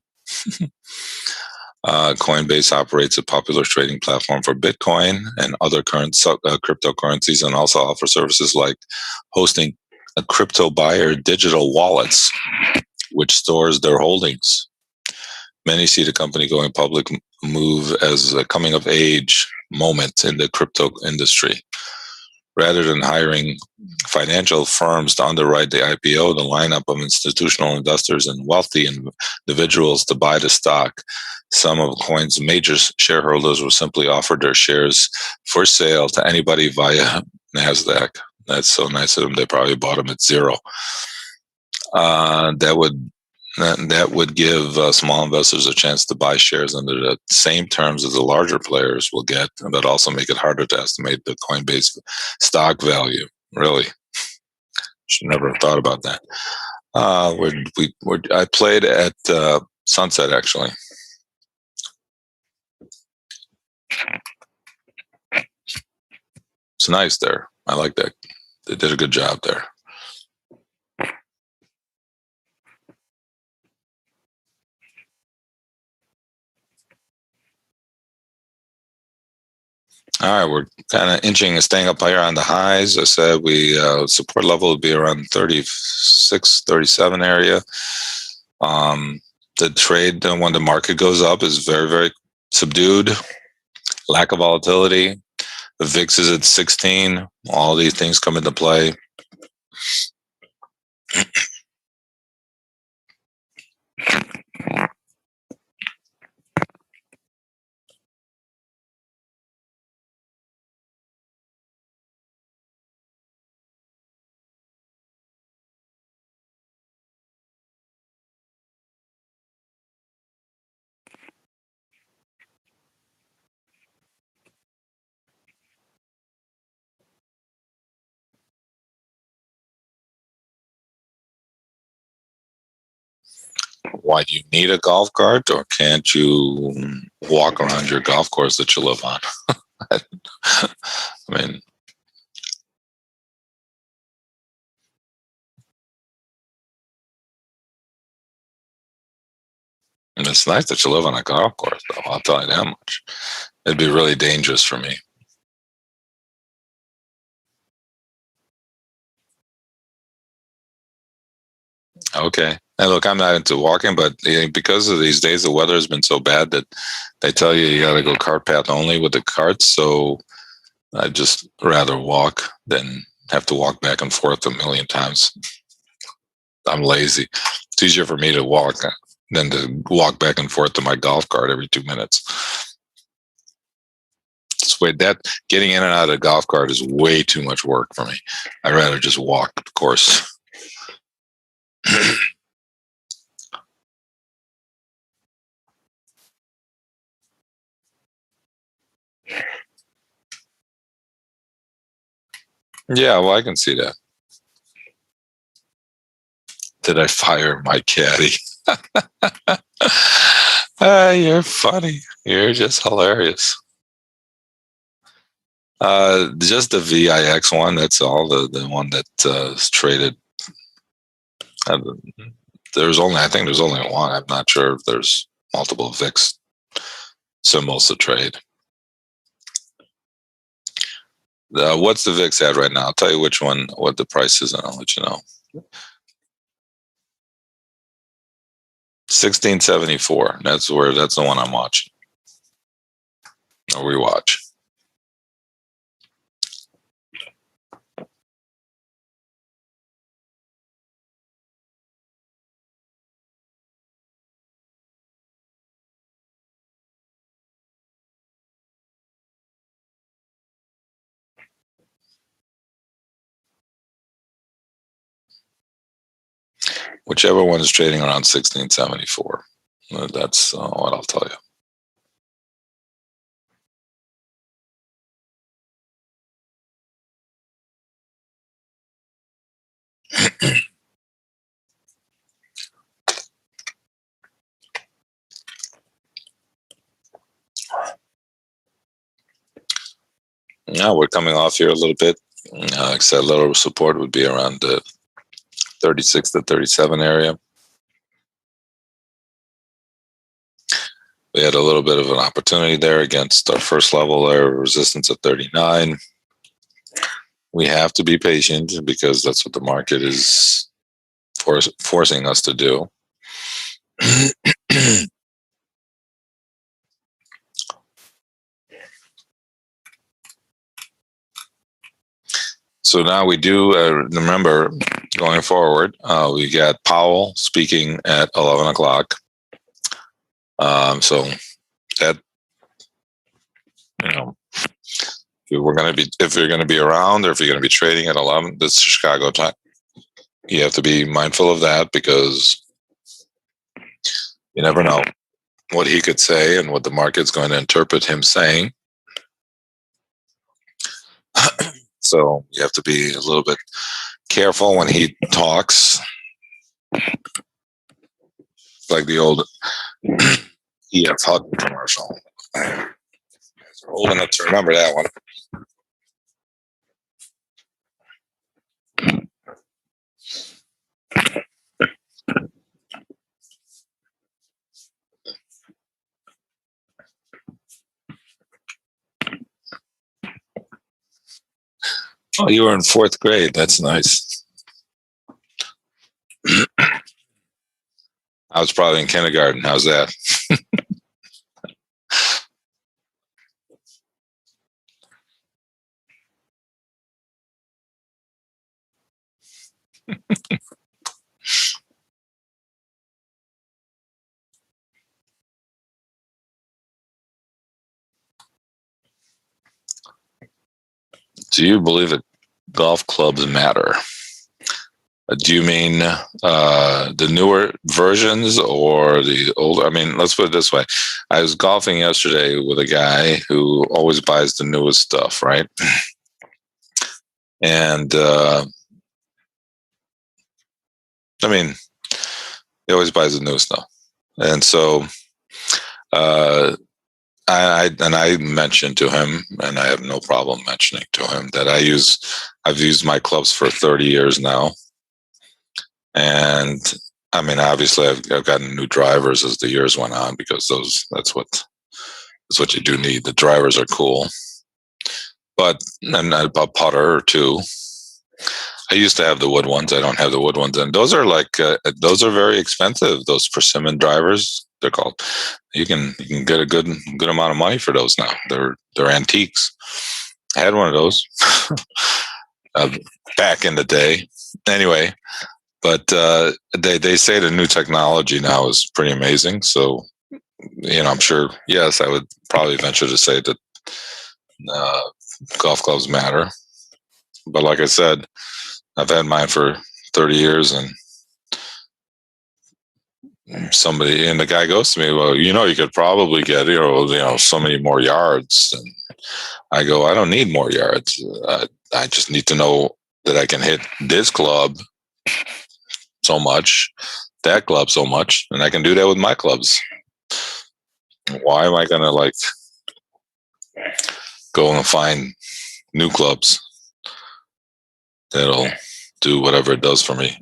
Coinbase operates a popular trading platform for Bitcoin and other cryptocurrencies, and also offers services like hosting a crypto buyer digital wallets, which stores their holdings. Many see the company going public move as a coming of age moment in the crypto industry. Rather than hiring financial firms to underwrite the IPO, the lineup of institutional investors and wealthy individuals to buy the stock, some of Coin's major shareholders will simply offer their shares for sale to anybody via NASDAQ. That's so nice of them. They probably bought them at zero. That would give small investors a chance to buy shares under the same terms as the larger players will get, but also make it harder to estimate the Coinbase stock value. Really, should never have thought about that. I played at Sunset, actually. It's nice there. I like that. They did a good job there. All right, we're kind of inching and staying up here on the highs. I said we support level would be around 36, 37 area. The trade when the market goes up is very, very subdued. Lack of volatility. The VIX is at 16. All these things come into play. Why do you need a golf cart, or can't you walk around your golf course that you live on? I mean, it's nice that you live on a golf course, though. I'll tell you that much. It'd be really dangerous for me. Okay. And look, I'm not into walking, but because of these days, the weather has been so bad that they tell you got to go cart path only with the carts. So I'd just rather walk than have to walk back and forth a million times. I'm lazy. It's easier for me to walk than to walk back and forth to my golf cart every 2 minutes. It's way that getting in and out of the golf cart is way too much work for me. I'd rather just walk the course. Yeah, well, I can see that. Did I fire my caddy? You're funny. You're just hilarious. Just the VIX one. That's all. The one that is traded. Uh, I think there's only one. I'm not sure if there's multiple VIX symbols to trade. What's the VIX at right now? I'll tell you which one, what the price is, and I'll let you know. 1674. That's the one I'm watching. Or we watch. Whichever one is trading around 1674. That's what I'll tell you. Now we're coming off here a little bit. Except a little support would be around the 36 to 37 area. We had a little bit of an opportunity there against our first level of resistance at 39. We have to be patient because that's what the market is forcing us to do. So now we do remember going forward. We got Powell speaking at 11 o'clock. So that, if you're going to be around, or if you're going to be trading at 11, this is Chicago time. You have to be mindful of that because you never know what he could say and what the market's going to interpret him saying. So you have to be a little bit careful when he talks. Like the old EF Hutton commercial. Old enough to remember that one. Oh, you were in fourth grade. That's nice. I was probably in kindergarten. How's that? Do you believe that golf clubs matter? Do you mean the newer versions or the older? I mean, let's put it this way. I was golfing yesterday with a guy who always buys the newest stuff, right? And I mean, he always buys the newest stuff. And so uh, I mentioned to him, and I have no problem mentioning to him that I've used my clubs for 30 years now. And I mean, obviously, I've gotten new drivers as the years went on because that's what you do need. The drivers are cool, but and a putter or two. I used to have the wood ones. I don't have the wood ones, and those are those are very expensive. Those persimmon drivers, they're called. You can get a good amount of money for those now. They're antiques. I had one of those uh, back in the day. Anyway, but they say the new technology now is pretty amazing. So I'm sure. Yes, I would probably venture to say that uh, golf clubs matter. But like I said, I've had mine for 30 years, and the guy goes to me, well, you could probably get so many more yards. And I go, I don't need more yards. I just need to know that I can hit this club so much, that club so much, and I can do that with my clubs. Why am I gonna go and find new clubs that'll do whatever it does for me?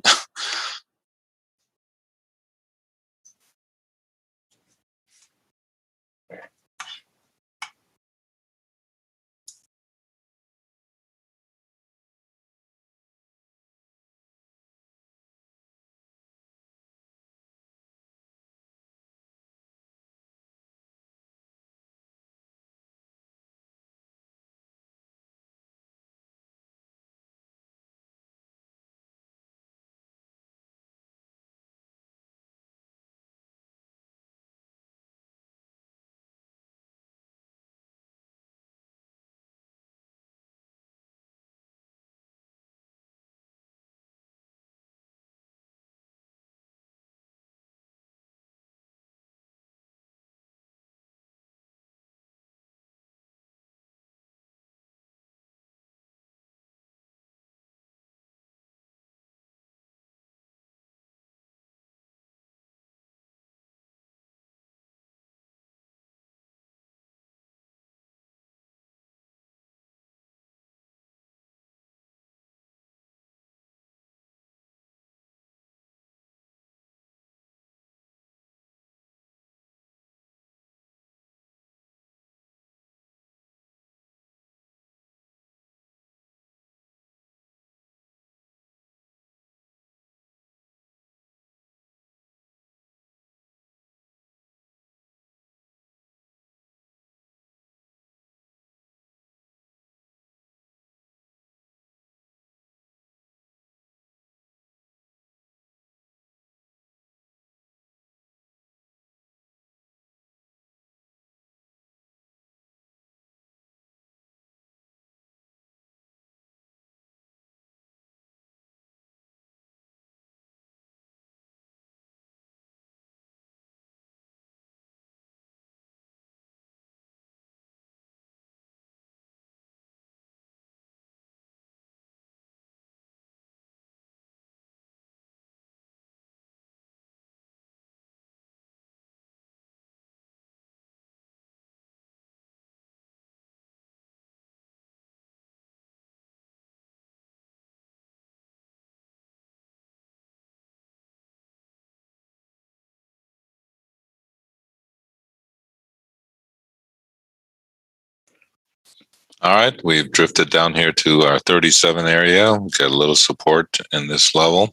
All right, we've drifted down here to our 37 area. We've got a little support in this level.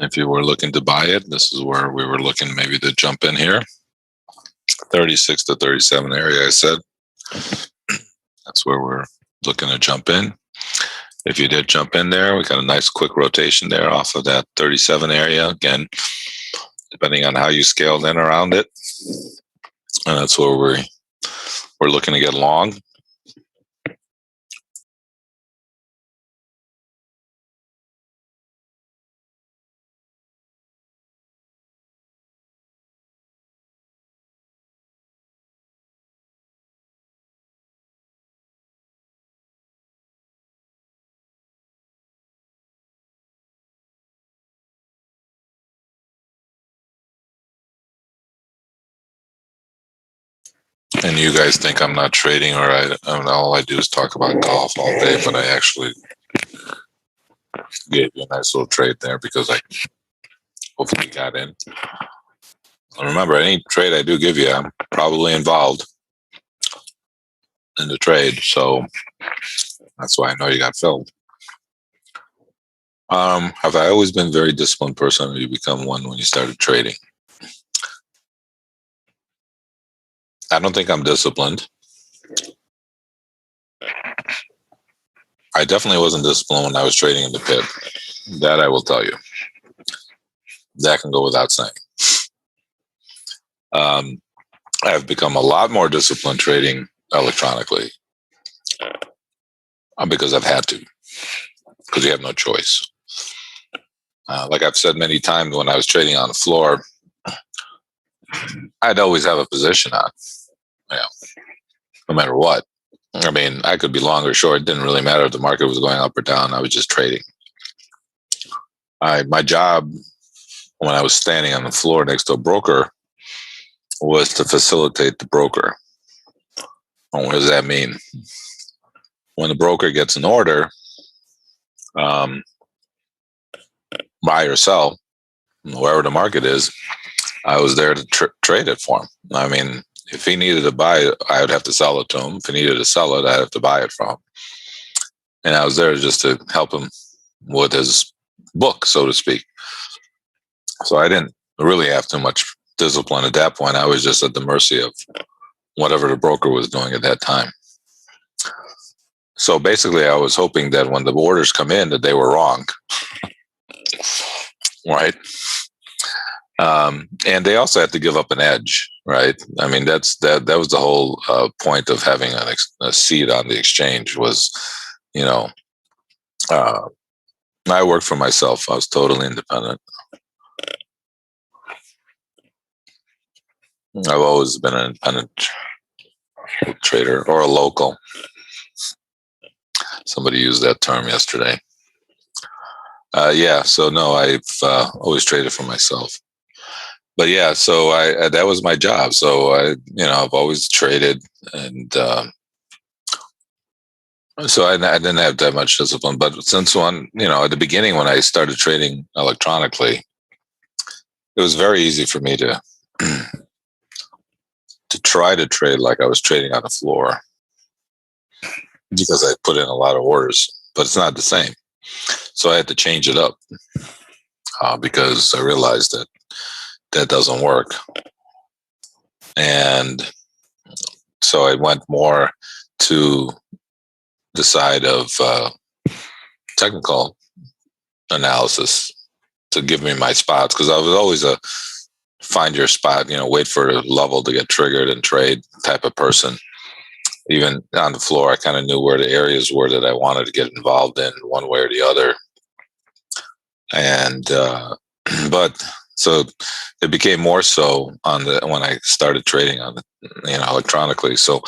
If you were looking to buy it, this is where we were looking maybe to jump in here. 36 to 37 area, I said. That's where we're looking to jump in. If you did jump in there, we got a nice quick rotation there off of that 37 area. Again, depending on how you scaled in around it. And that's where we're looking to get long. And you guys think I'm not trading, or all I do is talk about golf all day, but I actually gave you a nice little trade there because I hopefully got in. And remember, any trade I do give you, I'm probably involved in the trade, so that's why I know you got filled. Have I always been a very disciplined person, or you become one when you started trading? I don't think I'm disciplined. I definitely wasn't disciplined when I was trading in the pit. That I will tell you. That can go without saying. I've become a lot more disciplined trading electronically because I've had to, because you have no choice. Like I've said many times, when I was trading on the floor, I'd always have a position on, no matter what. I mean, I could be long or short. It didn't really matter if the market was going up or down. I was just trading. My job when I was standing on the floor next to a broker was to facilitate the broker. And what does that mean? When the broker gets an order, buy or sell, wherever the market is, I was there to trade it for him. I mean, if he needed to buy it, I would have to sell it to him. If he needed to sell it, I'd have to buy it from him. And I was there just to help him with his book, so to speak. So I didn't really have too much discipline at that point. I was just at the mercy of whatever the broker was doing at that time. So basically, I was hoping that when the orders come in, that they were wrong, right? And they also had to give up an edge, right? I mean, that was the whole point of having a seat on the exchange was, I worked for myself. I was totally independent. I've always been an independent trader, or a local. Somebody used that term yesterday. So no, I've always traded for myself. But yeah, so that was my job. So I've always traded, and so I didn't have that much discipline. But since at the beginning when I started trading electronically, it was very easy for me to to try to trade like I was trading on the floor, because I put in a lot of orders, but it's not the same. So I had to change it up because I realized that doesn't work. And so I went more to the side of technical analysis to give me my spots, because I was always a find your spot, wait for a level to get triggered and trade type of person. Even on the floor, I kind of knew where the areas were that I wanted to get involved in one way or the other. And but so it became more so when I started trading on electronically. So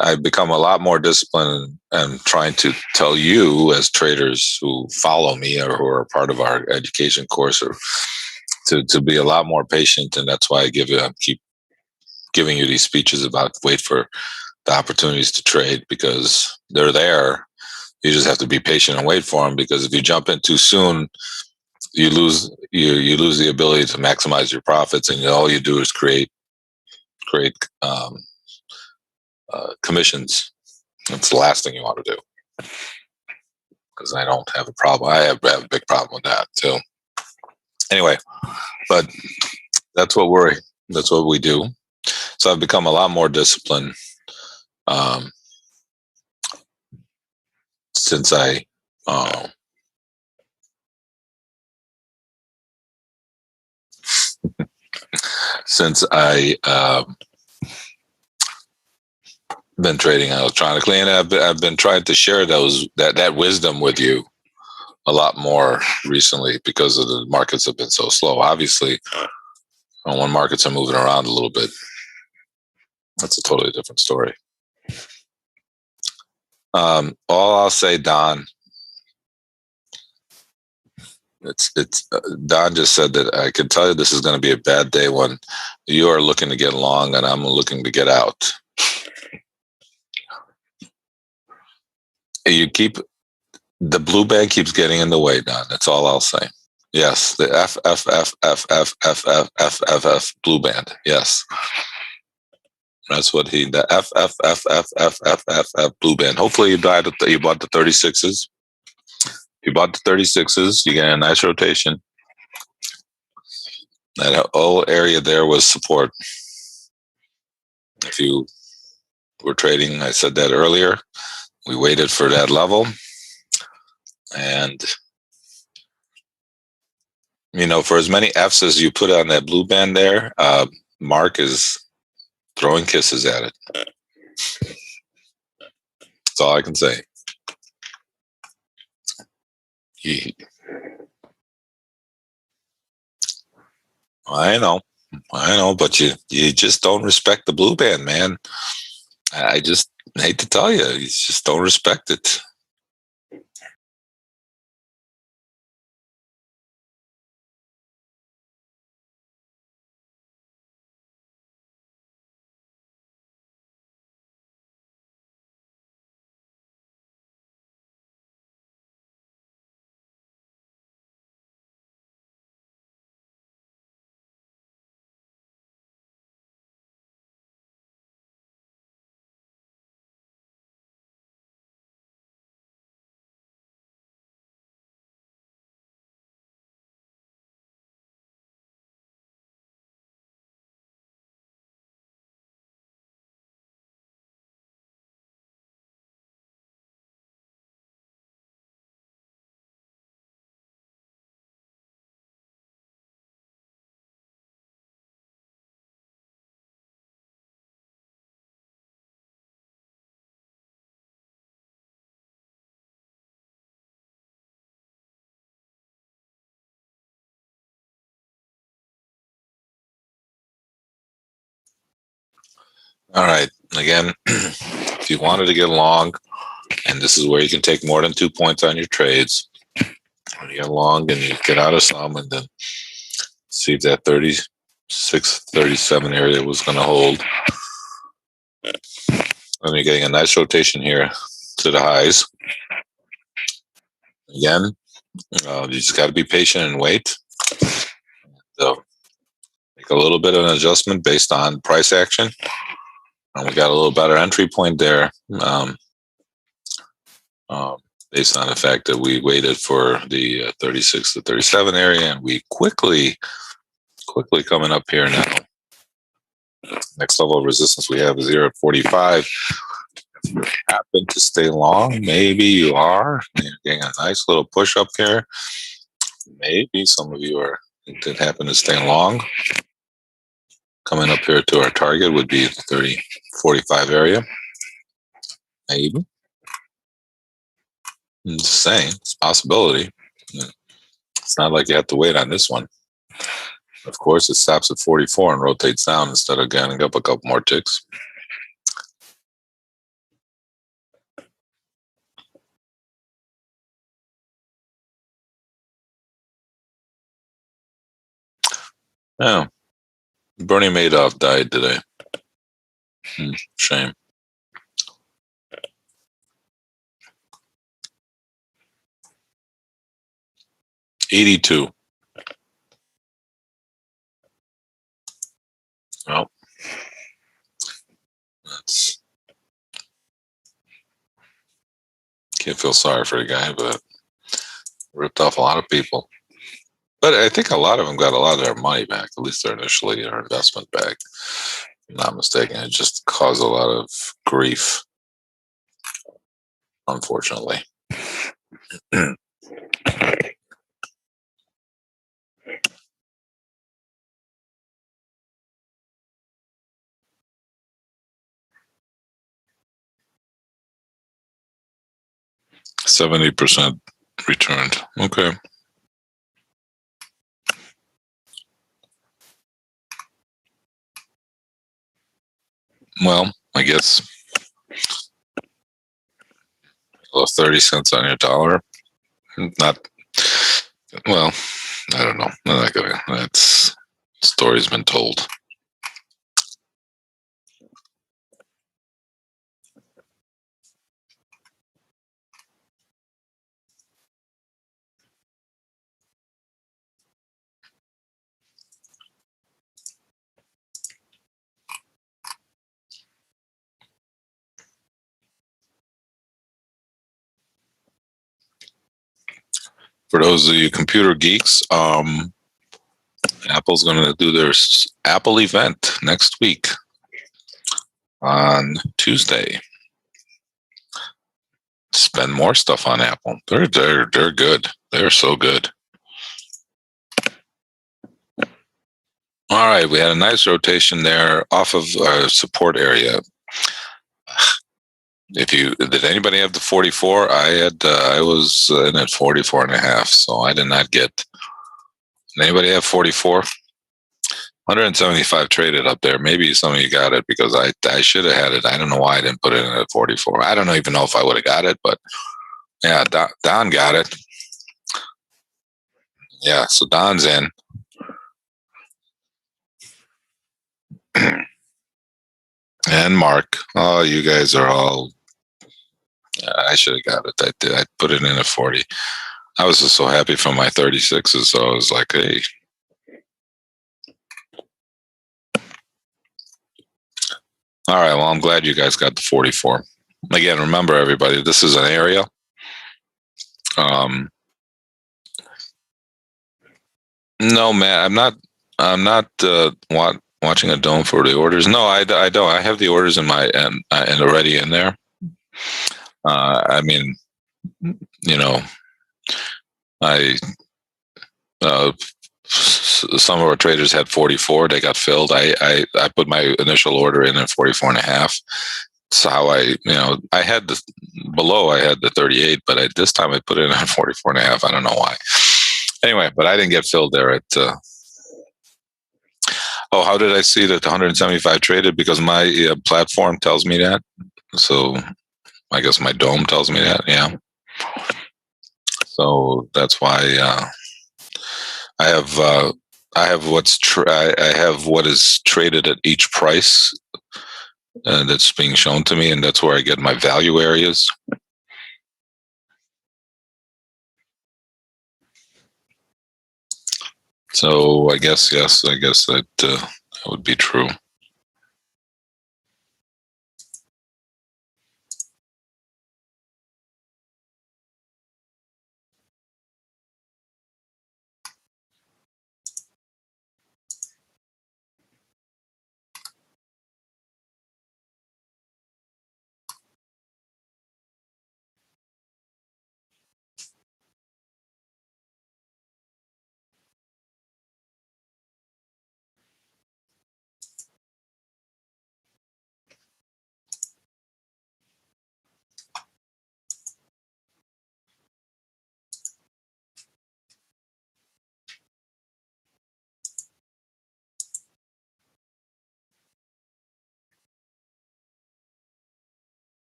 I've become a lot more disciplined and trying to tell you as traders who follow me or who are part of our education course, or to be a lot more patient. And that's why I keep giving you these speeches about wait for the opportunities to trade, because they're there. You just have to be patient and wait for them, because if you jump in too soon, you lose the ability to maximize your profits, and all you do is create commissions. That's the last thing you want to do, because I don't have a problem. I have a big problem with that too. Anyway, but that's what we do. So I've become a lot more disciplined um, since I uh, since I been trading electronically, and I've been trying to share that wisdom with you a lot more recently because of the markets have been so slow. Obviously, when markets are moving around a little bit, that's a totally different story. All I'll say, Don, it's Don just said that I can tell you this is going to be a bad day when you are looking to get long and I'm looking to get out. You keep the blue band keeps getting in the way, Don. That's all I'll say. Yes, the FFFFFFFFF blue band. Yes, that's what the FFFFFFFF blue band. Hopefully you bought the 36s. If you bought the 36s, you get a nice rotation. That whole area there was support. If you were trading, I said that earlier. We waited for that level, and for as many Fs as you put on that blue band there, Mark is throwing kisses at it. That's all I can say. I know, but you just don't respect the blue band, man. I just hate to tell you, you just don't respect it. All right. Again, if you wanted to get long, and this is where you can take more than 2 points on your trades, when you get long and you get out of some and then see if that 36, 37 area was going to hold. And you're getting a nice rotation here to the highs. Again, you just got to be patient and wait. So make a little bit of an adjustment based on price action. And we got a little better entry point there based on the fact that we waited for the 36 to 37 area, and we quickly coming up here now. Next level of resistance we have is here at 45. If you happen to stay long, maybe you are. You're getting a nice little push up here. Maybe some of you did happen to stay long. Coming up here to our target would be the 30, 45 area. Maybe. I'm just saying, it's a possibility. It's not like you have to wait on this one. Of course, it stops at 44 and rotates down instead of getting up a couple more ticks. Yeah. Bernie Madoff died today. Shame. $82. Well, can't feel sorry for the guy, but ripped off a lot of people. But I think a lot of them got a lot of their money back, at least their initially their investment back. If I'm not mistaken. It just caused a lot of grief, unfortunately. 70% returned. Okay. Well, I guess 30 cents on your dollar. Not well. I don't know. I'm not gonna. That's story's been told. For those of you computer geeks, Apple's going to do their Apple event next week on Tuesday. Spend more stuff on Apple. They're good. They're so good. All right, we had a nice rotation there off of our support area. If you did anybody have the 44? I was in at 44 and a half, so I did not get. Anybody have 44? 175 traded up there. Maybe some of you got it because I should have had it. I don't know why I didn't put it in at 44. I don't even know if I would have got it, but yeah, Don got it. Yeah, so Don's in. And Mark. Oh, you guys are all. I should have got it. I did. I put it in at 40. I was just so happy for my 36s, so I was like, hey. All right, well, I'm glad you guys got the 44. Again, remember, everybody, this is an area. No, man, I'm not watching a dome for the orders. No, I don't. I have the orders in my and already in there. I mean, you know, I some of our traders had 44. They got filled. I put my initial order in at 44 and a half. That's how I had the below. I had the 38, but this time I put it in at 44 and a half. I don't know why. Anyway, but I didn't get filled there at. Oh, how did I see that 175 traded? Because my platform tells me that. So I guess my dome tells me that. Yeah. So that's why I have I have I have what is traded at each price that's being shown to me, and that's where I get my value areas. So I guess yes, I guess that would be true.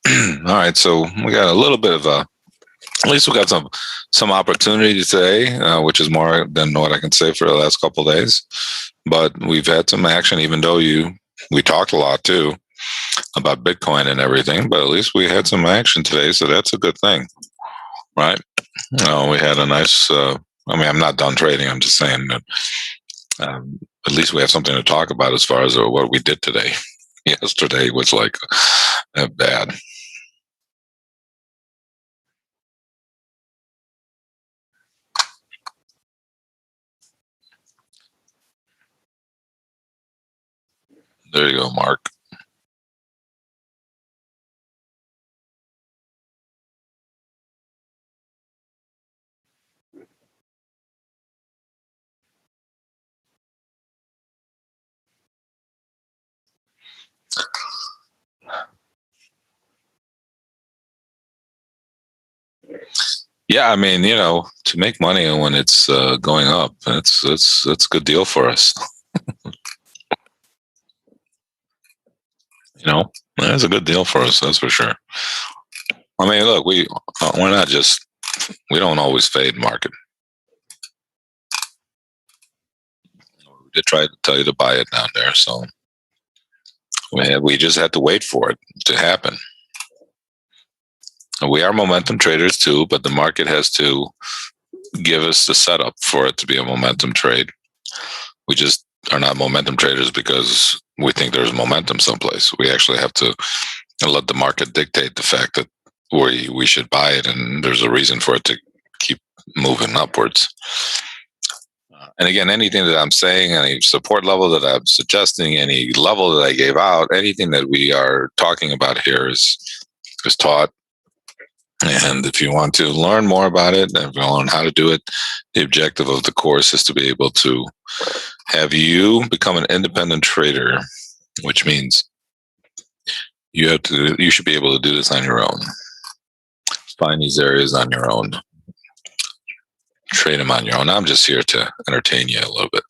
All right, so we got a little bit of a. At least we got some opportunity today, which is more than what I can say for the last couple of days. But we've had some action, even though we talked a lot too about Bitcoin and everything. But at least we had some action today, so that's a good thing, right? We had a nice. I mean, I'm not done trading. I'm just saying that at least we have something to talk about as far as what we did today. Yesterday was like bad. There you go, Mark. Yeah, I mean, to make money when it's going up, that's a good deal for us. That's a good deal for us. That's for sure. I mean, look, we're not just we don't always fade market. We did try to tell you to buy it down there, so we just had to wait for it to happen. We are momentum traders too, but the market has to give us the setup for it to be a momentum trade. We just are not momentum traders because we think there's momentum someplace. We actually have to let the market dictate the fact that we should buy it, and there's a reason for it to keep moving upwards. And again, anything that I'm saying, any support level that I'm suggesting, any level that I gave out, anything that we are talking about here is taught. And if you want to learn more about it, and if you want to learn how to do it, the objective of the course is to be able to have you become an independent trader, which means you should be able to do this on your own. Find these areas on your own. Trade them on your own. I'm just here to entertain you a little bit.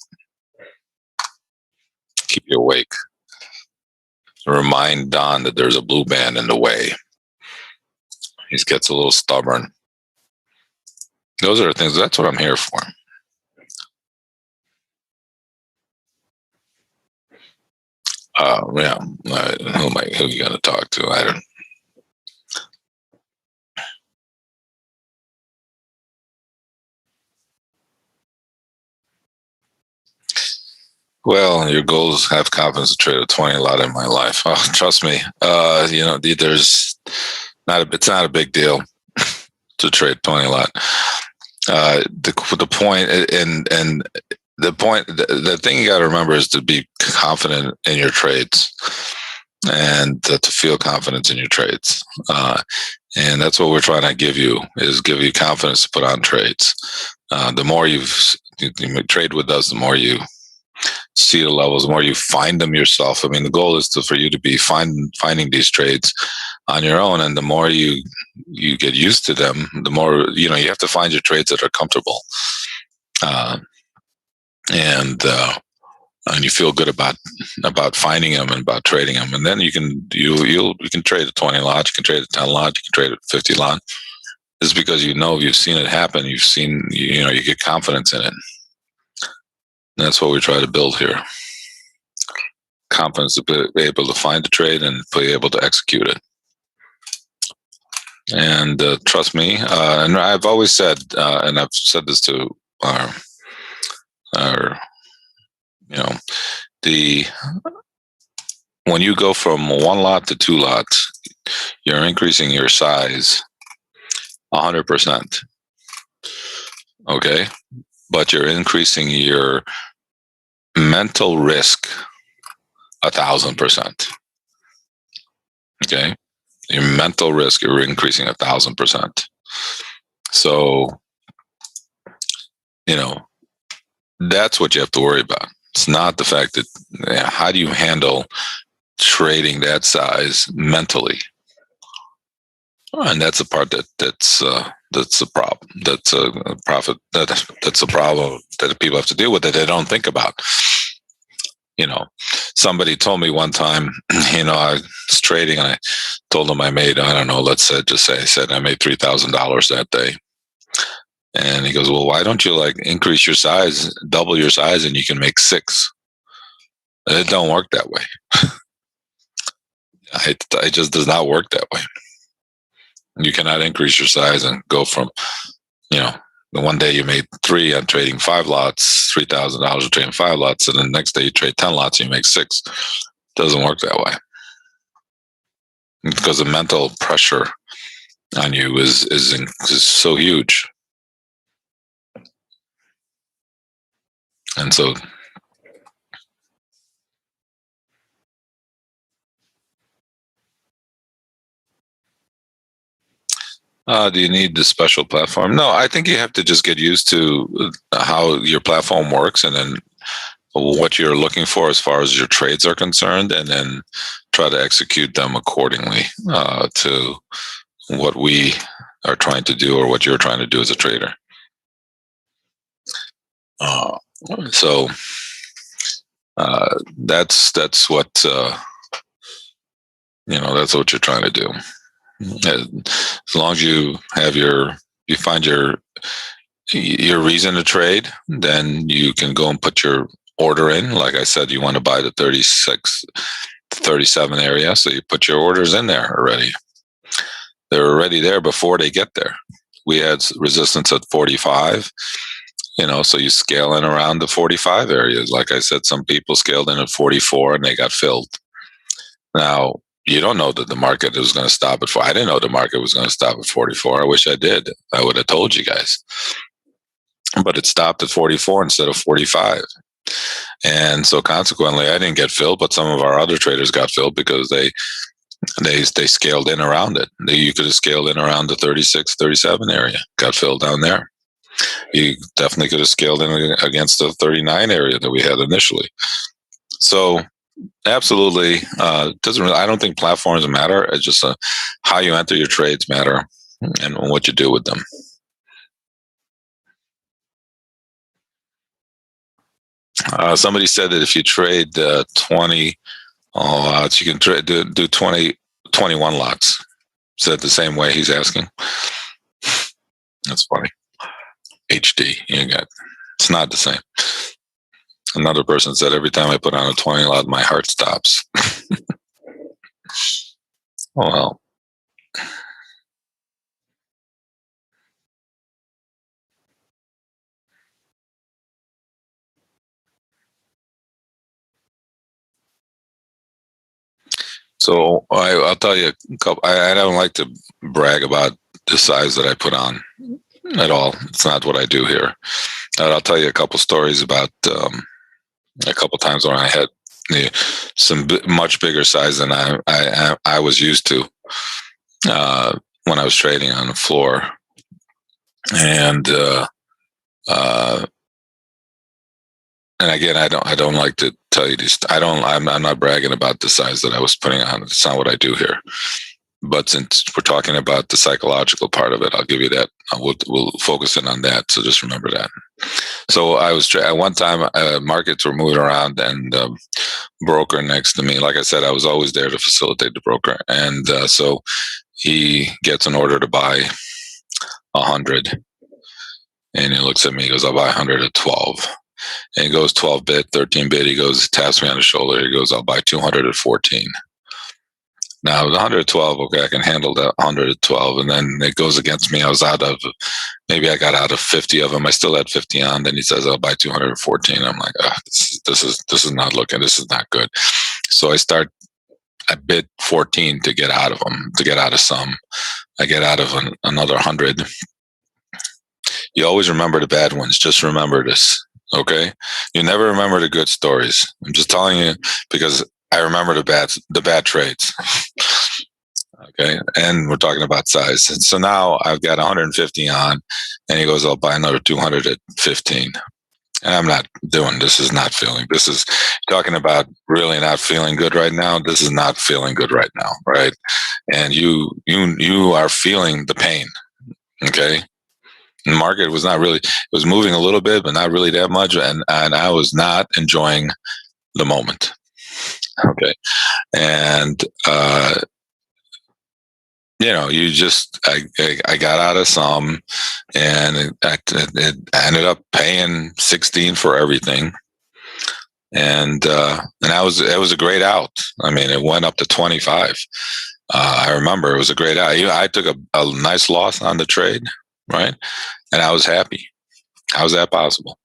Keep you awake. Remind Don that there's a blue band in the way. He gets a little stubborn. Those are the things. That's what I'm here for. Yeah. Who you got to talk to? I don't. Well, your goals have confidence to trade a 20 lot in my life. Oh, trust me. There's it's not a big deal to trade 20 lot. The point and the point, the thing you got to remember is to be confident in your trades and to feel confidence in your trades. And that's what we're trying to give you confidence to put on trades. The more you trade with us, the more you see the levels, the more you find them yourself. I mean, the goal is for you to be finding these trades on your own, and the more you get used to them, the more you have to find your trades that are comfortable, and you feel good about finding them and about trading them, and then you can trade a 20 lot, you can trade a 10 lot, you can trade a 50 lot. It's because you've seen it happen. You've seen you get confidence in it. And that's what we try to build here. Confidence to be able to find the trade and be able to execute it. And trust me, and I've always said, and I've said this to our when you go from 1 lot to 2 lots, you're increasing your size 100%. Okay, but you're increasing your mental risk 1,000%. Okay, your mental risk, you're increasing 1,000%. So, that's what you have to worry about. It's not the fact that how do you handle trading that size mentally, and that's the part that's the problem. That's a profit. That's a problem that people have to deal with that they don't think about. somebody told me one time, I was trading and I told him I made, I don't know, let's say, I said I made $3,000 that day. And he goes, well, why don't you like increase your size, double your size, and you can make six? It don't work that way. It just does not work that way. You cannot increase your size and go from, the one day you made three on trading 5 lots, $3,000 trading 5 lots, and then the next day you trade 10 lots and you make 6. It doesn't work that way. Because the mental pressure on you is so huge. And so do you need the special platform? No, I think you have to just get used to how your platform works, and then what you're looking for as far as your trades are concerned, and then try to execute them accordingly to what we are trying to do or what you're trying to do as a trader. So that's what that's what you're trying to do. As long as you have you find your reason to trade, then you can go and put your order in. Like I said, you want to buy the 36, 37 area, so you put your orders in there already. They're already there before they get there. We had resistance at 45, so you scale in around the 45 areas. Like I said, some people scaled in at 44 and they got filled. Now, you don't know that the market was going to stop at 4. I didn't know the market was going to stop at 44. I wish I did. I would have told you guys. But it stopped at 44 instead of 45. And so consequently, I didn't get filled, but some of our other traders got filled because they scaled in around it. You could have scaled in around the 36, 37 area, got filled down there. You definitely could have scaled in against the 39 area that we had initially. So absolutely, doesn't really. I don't think platforms matter. It's just how you enter your trades matter, and what you do with them. Somebody said that if you trade 20 lots, you can do 21 lots. Is that the same way he's asking? That's funny. HD, it's not the same. Another person said, every time I put on a 20 lot, my heart stops. Well. So I'll tell you a couple. I don't like to brag about the size that I put on at all. It's not what I do here. I'll tell you a couple stories about a couple times when I had some much bigger size than I was used to when I was trading on the floor, and again, I don't like to tell you this. I'm not bragging about the size that I was putting on. It's not what I do here. But since we're talking about the psychological part of it, I'll give you that. We'll focus in on that. So just remember that. So I was at one time, markets were moving around, and broker next to me, like I said, I was always there to facilitate the broker, and so he gets an order to buy 100, and he looks at me. He goes, "I'll buy 100 at 12." And he goes 12 bit, 13 bit. He goes, taps me on the shoulder. He goes, "I'll buy 200 at 14. Now, the 112, okay, I can handle that 112, and then it goes against me. I got out of 50 of them. I still had 50 on. Then he says, "I'll buy 214. I'm like, this is not looking. This is not good. So I bid 14 to get out of them, to get out of some. I get out of another 100. You always remember the bad ones. Just remember this, okay? You never remember the good stories. I'm just telling you because I remember the bad trades. Okay, and we're talking about size. And so now I've got 150 on, and he goes, "I'll buy another 200 at 15." And I'm not doing. This is not feeling. This is talking about really not feeling good right now. This is not feeling good right now, right? And you are feeling the pain. Okay, the market was not really. It was moving a little bit, but not really that much, and I was not enjoying the moment. Okay. And, I got out of some, and it ended up paying 16 for everything. And it was a great out. I mean, it went up to 25. I remember it was a great out. I took a nice loss on the trade, right? And I was happy. How is that possible?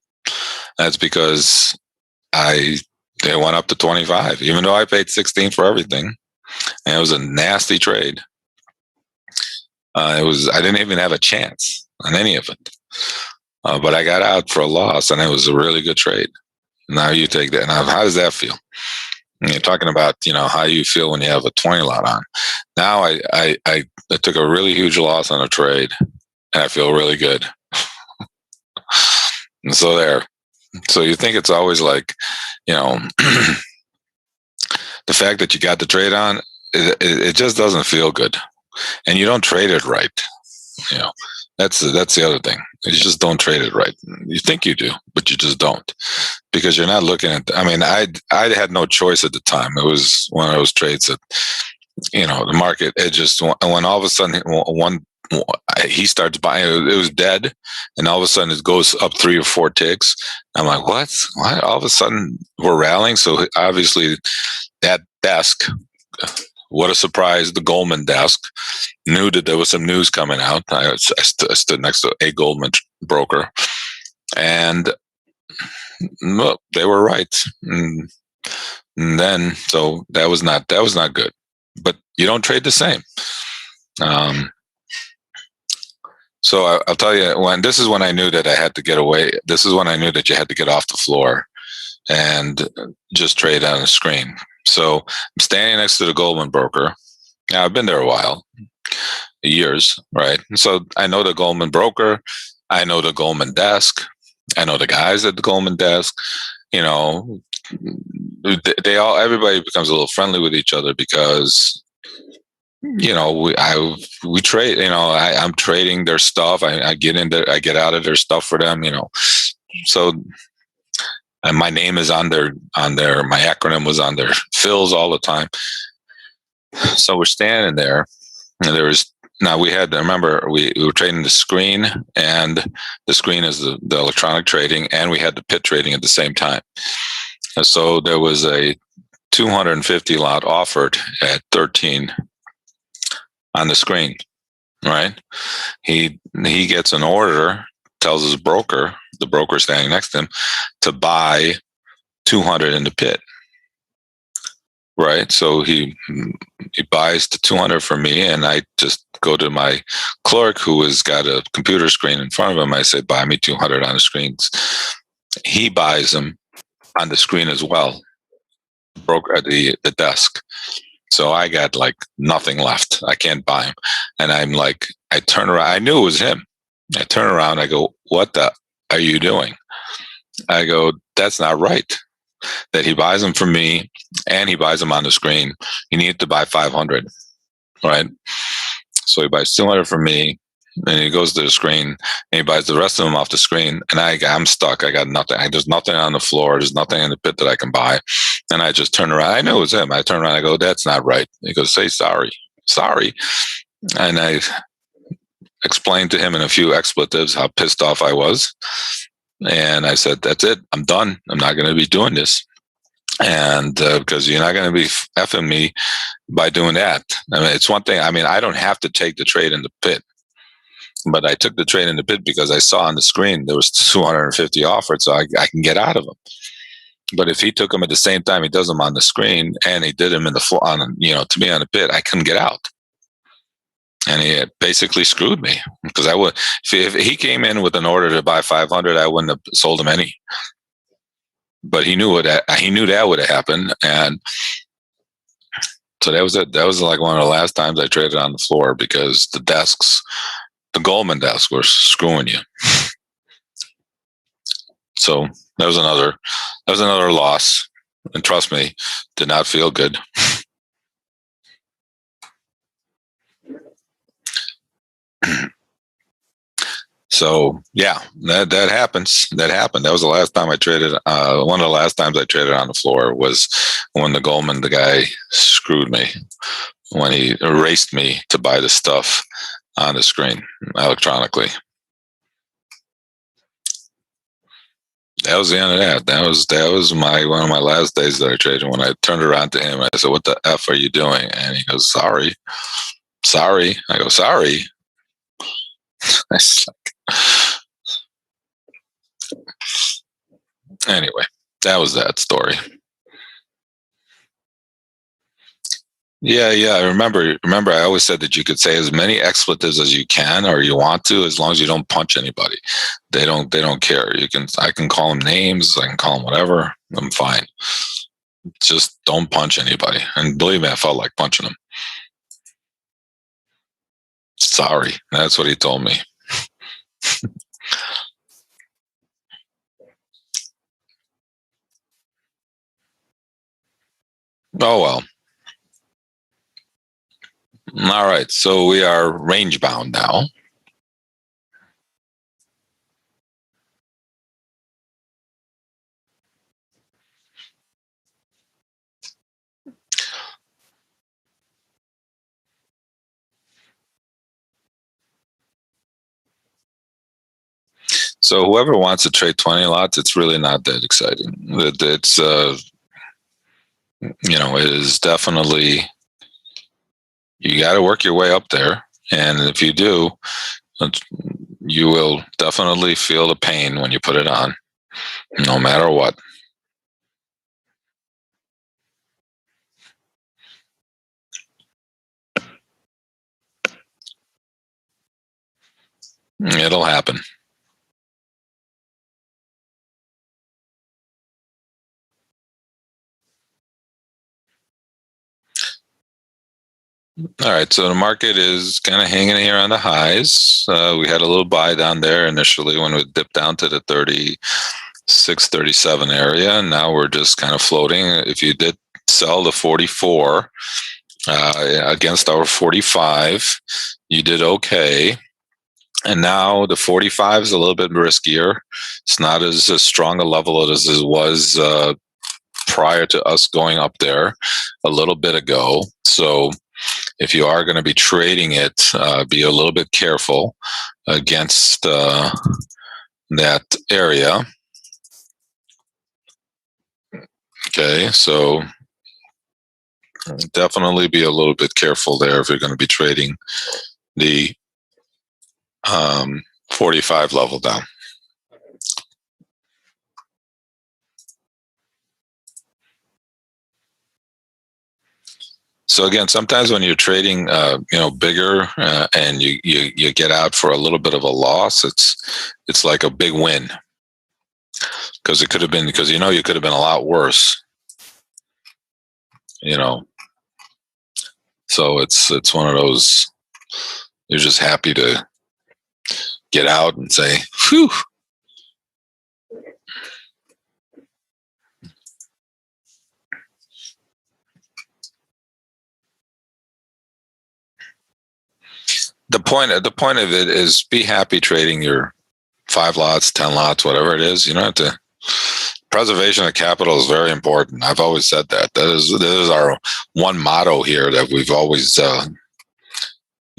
That's because they went up to 25, even though I paid 16 for everything. And it was a nasty trade. I didn't even have a chance on any of it. But I got out for a loss, and it was a really good trade. Now you take that. Now, how does that feel? And you're talking about, how you feel when you have a 20 lot on. Now I took a really huge loss on a trade, and I feel really good. And so there. So you think it's always like, the fact that you got the trade on, it just doesn't feel good, and you don't trade it right. That's the other thing. You just don't trade it right. You think you do, but you just don't, because you're not looking at. I mean, I had no choice at the time. It was one of those trades that, the market. It just when all of a sudden he starts buying. It was dead, and all of a sudden it goes up 3 or 4 ticks. I'm like, what? Why? All of a sudden we're rallying. So obviously that desk. What a surprise! The Goldman desk knew that there was some news coming out. I stood next to a Goldman broker, and look, they were right. And then, so that was not good. But you don't trade the same. So I'll tell you, this is when I knew that I had to get away. This is when I knew that you had to get off the floor and just trade on a screen. So I'm standing next to the Goldman broker. Now, I've been there a while, years, right? So I know the Goldman broker. I know the Goldman desk. I know the guys at the Goldman desk. Everybody becomes a little friendly with each other because, we trade. I'm trading their stuff. I get out of their stuff for them. So. And my name is on their, my acronym was on their fills all the time. So we're standing there, and we were trading the screen, and the screen is the electronic trading, and we had the pit trading at the same time. And so there was a 250 lot offered at 13 on the screen, right? He gets an order, tells his broker, the broker standing next to him, to buy 200 in the pit, right? So he buys the 200 for me, and I just go to my clerk who has got a computer screen in front of him. I say, buy me 200 on the screens. He buys them on the screen as well, broker at the desk. So I got like nothing left. I can't buy him. And I'm like, I turn around. I knew it was him. I turn around. I go, what the are you doing? I go, that's not right. That he buys them from me and he buys them on the screen. He needed to buy 500, right? So he buys 200 from me, and he goes to the screen and he buys the rest of them off the screen. And I'm stuck. I got nothing. There's nothing on the floor. There's nothing in the pit that I can buy. And I just turn around. I know it was him. I turn around. I go, that's not right. He goes, say sorry. And I explained to him in a few expletives how pissed off I was. And I said, that's it. I'm done. I'm not going to be doing this. And because you're not going to be effing me by doing that. I mean, it's one thing. I mean, I don't have to take the trade in the pit, but I took the trade in the pit because I saw on the screen there was 250 offered, so I can get out of them. But if he took them at the same time, he does them on the screen, and he did them in the floor, to me on the pit, I couldn't get out. And he basically screwed me because if he came in with an order to buy 500, I wouldn't have sold him any. But he knew that would have happened, and so that was it. That was like one of the last times I traded on the floor because the Goldman desk, were screwing you. So that was another loss, and trust me, did not feel good. So yeah, that happens. That happened. That was the last time I traded. One of the last times I traded on the floor was when the guy screwed me, when he erased me to buy the stuff on the screen electronically. That was the end of that. That was my one of my last days that I traded. When I turned around to him, I said, "What the f are you doing?" And he goes, "Sorry, sorry." I go, "Sorry." Anyway, that was that story. Yeah, yeah. I remember. Remember, I always said that you could say as many expletives as you can or you want to, as long as you don't punch anybody. They don't. They don't care. You can. I can call them names. I can call them whatever. I'm fine. Just don't punch anybody. And believe me, I felt like punching him. Sorry. That's what he told me. Oh well. All right. So we are range bound now. So whoever wants to trade 20 lots, it's really not that exciting. It's it is definitely, you got to work your way up there, and if you do, you will definitely feel the pain when you put it on, no matter what. It'll happen. All right, so the market is kind of hanging here on the highs. We had a little buy down there initially when we dipped down to the 36, 37 area, and now we're just kind of floating. If you did sell the 44 against our 45, you did okay. And now the 45 is a little bit riskier. It's not as strong a level as it was prior to us going up there a little bit ago. So if you are going to be trading it, be a little bit careful against that area. Okay, so definitely be a little bit careful there if you're going to be trading the 45 level down. So again, sometimes when you're trading, bigger, and you get out for a little bit of a loss, it's like a big win, because it could have been, because you could have been a lot worse. So it's one of those, you're just happy to get out and say, "Whew." The point of it is, be happy trading your 5 lots, 10 lots, whatever it is. You don't have to. Preservation of capital is very important. I've always said that. That is our one motto here that we've always said.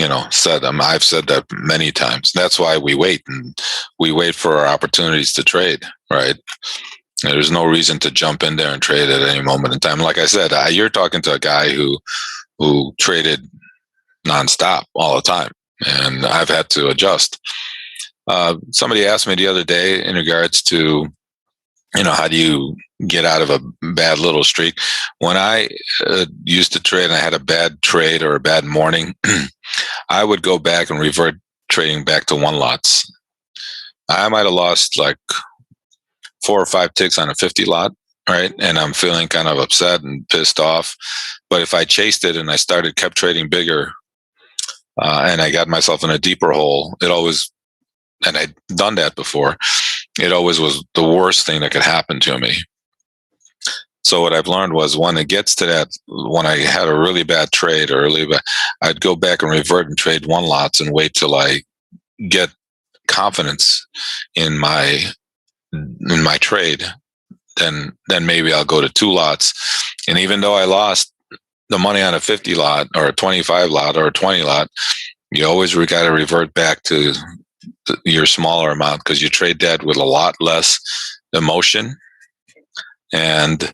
I've said that many times. That's why we wait, and we wait for our opportunities to trade. Right. There's no reason to jump in there and trade at any moment in time. Like I said, you're talking to a guy who traded nonstop all the time, and I've had to adjust. Somebody asked me the other day in regards to, how do you get out of a bad little streak? When I used to trade and I had a bad trade or a bad morning, I would go back and revert trading back to 1 lots. I might have lost like 4 or 5 ticks on a 50 lot, right? And I'm feeling kind of upset and pissed off. But if I chased it and I kept trading bigger, and I got myself in a deeper hole, and I'd done that before, it always was the worst thing that could happen to me. So what I've learned was, when it gets to that, when I had a really bad trade I'd go back and revert and trade 1 lots and wait till I get confidence in my trade, then maybe I'll go to 2 lots. And even though I lost the money on a 50 lot or a 25 lot or a 20 lot, you always got to revert back to your smaller amount, because you trade that with a lot less emotion. And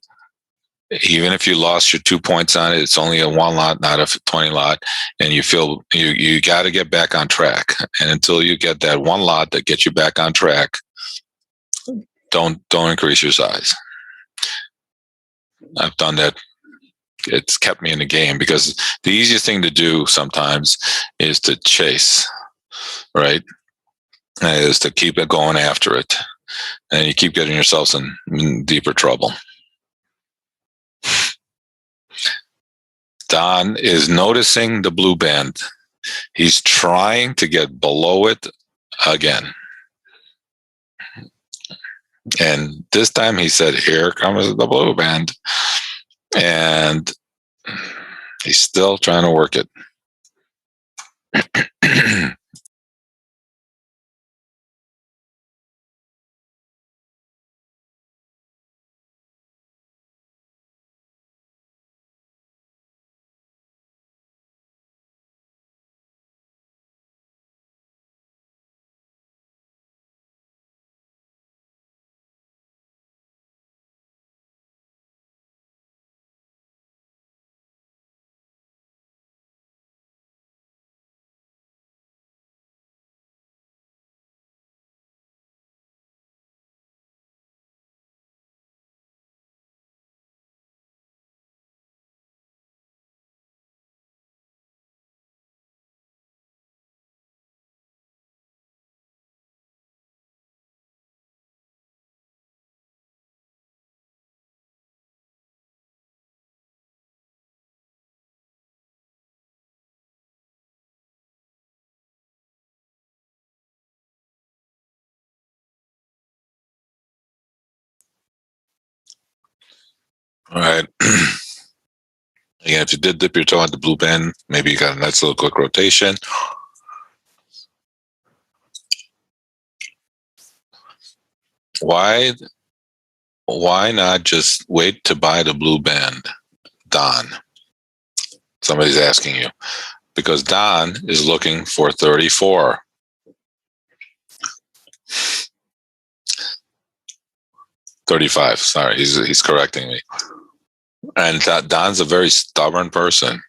even if you lost your 2 points on it, it's only a 1 lot, not a 20 lot. And you feel you got to get back on track. And until you get that 1 lot that gets you back on track, don't increase your size. I've done that. It's kept me in the game, because the easiest thing to do sometimes is to chase, right? Is to keep it going after it. And you keep getting yourselves in deeper trouble. Don is noticing the blue band. He's trying to get below it again. And this time he said, here comes the blue band. And he's still trying to work it. All right. Again, if you did dip your toe at the blue band, maybe you got a nice little quick rotation. Why not just wait to buy the blue band, Don? Somebody's asking you. Because Don is looking for 34. $35. Sorry, he's correcting me. And Don's a very stubborn person.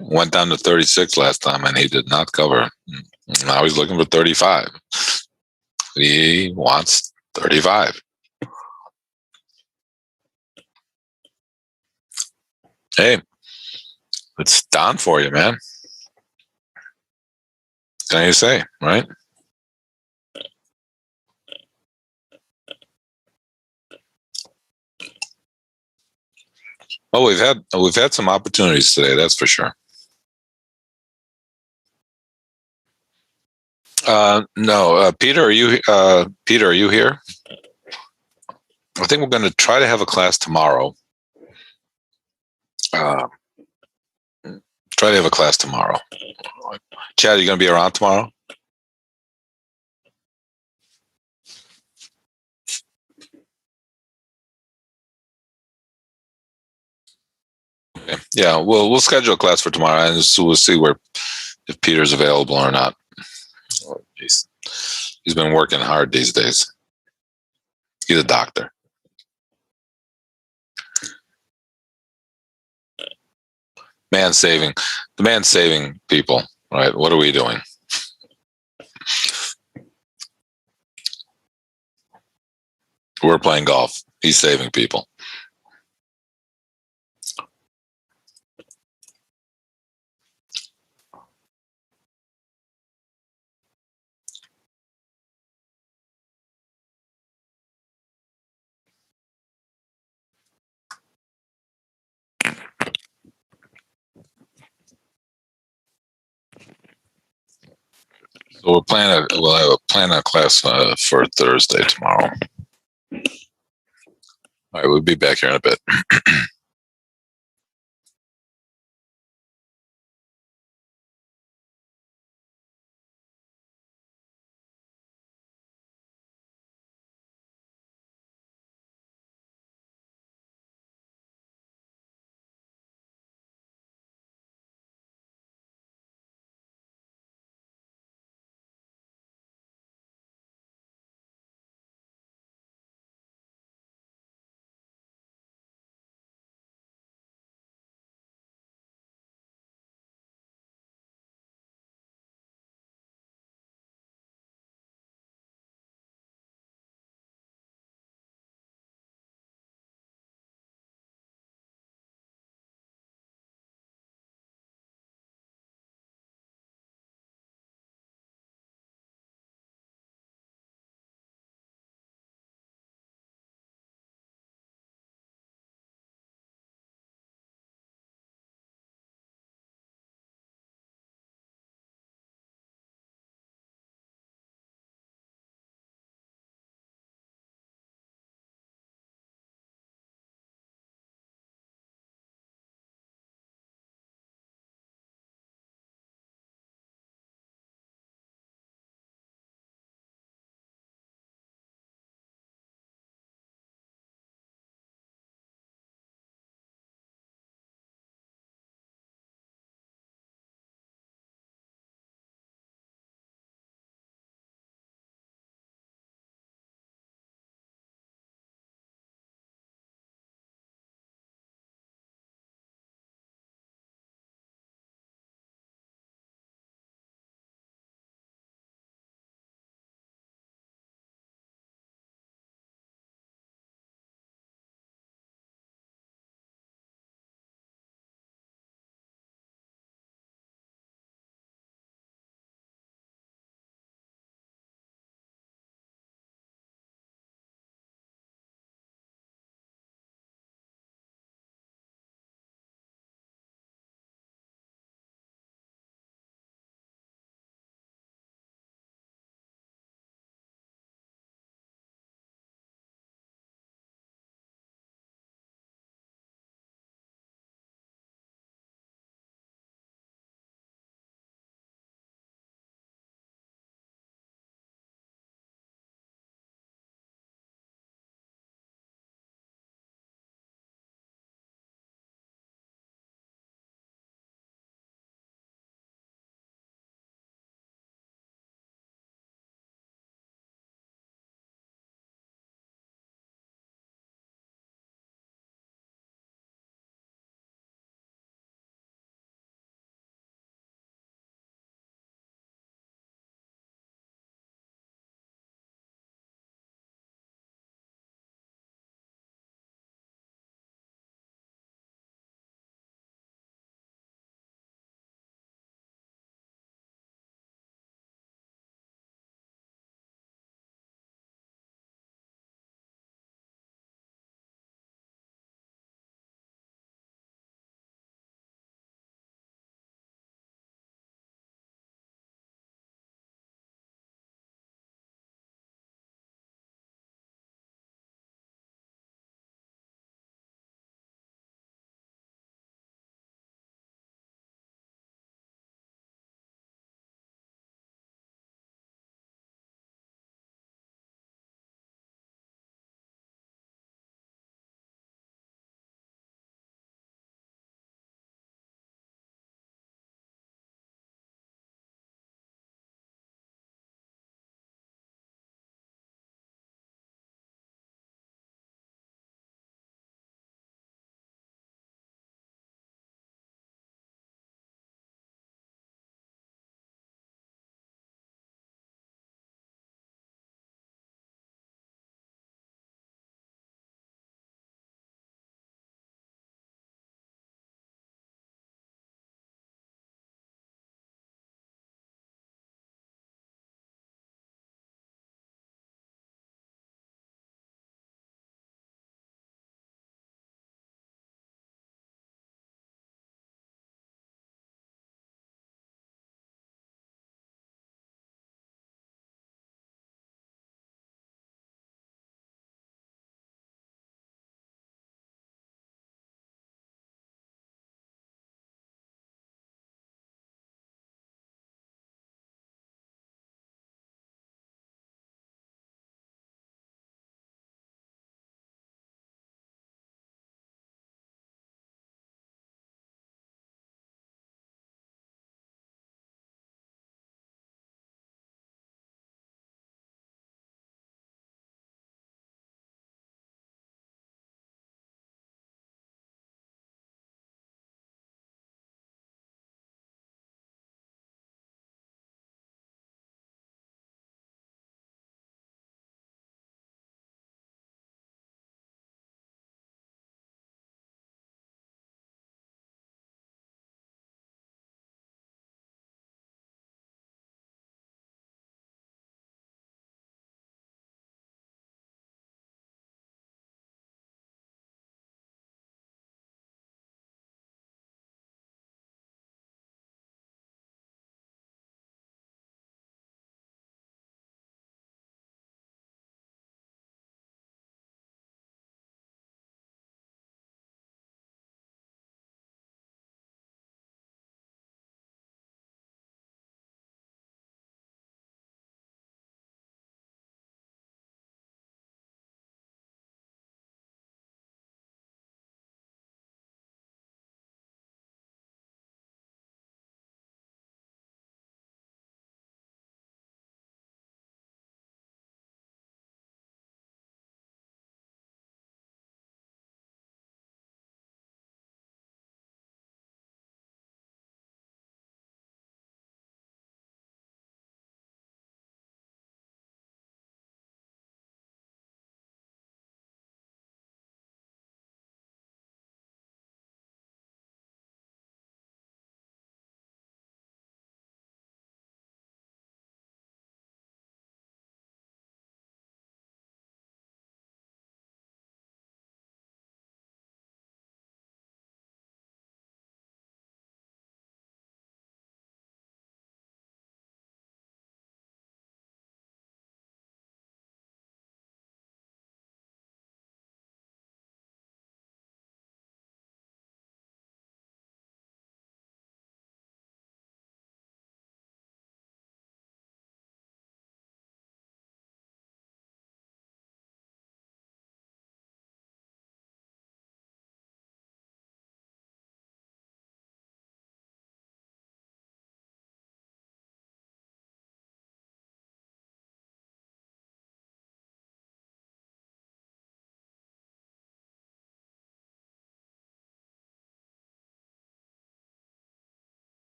Went down to 36 last time, and he did not cover. Now he's looking for 35. He wants 35. Hey, it's Don for you, man. What can you say, right? Oh, we've had some opportunities today, that's for sure. No, Peter, are you here? I think we're going to try to have a class tomorrow. Try to have a class tomorrow. Chad, are you going to be around tomorrow? Okay. Yeah, we'll schedule a class for tomorrow, and so we'll see if Peter's available or not. He's been working hard these days. He's a doctor. The man's saving people, right? What are we doing? We're playing golf. He's saving people. So we'll have a plan a class for Thursday tomorrow. All right, we'll be back here in a bit.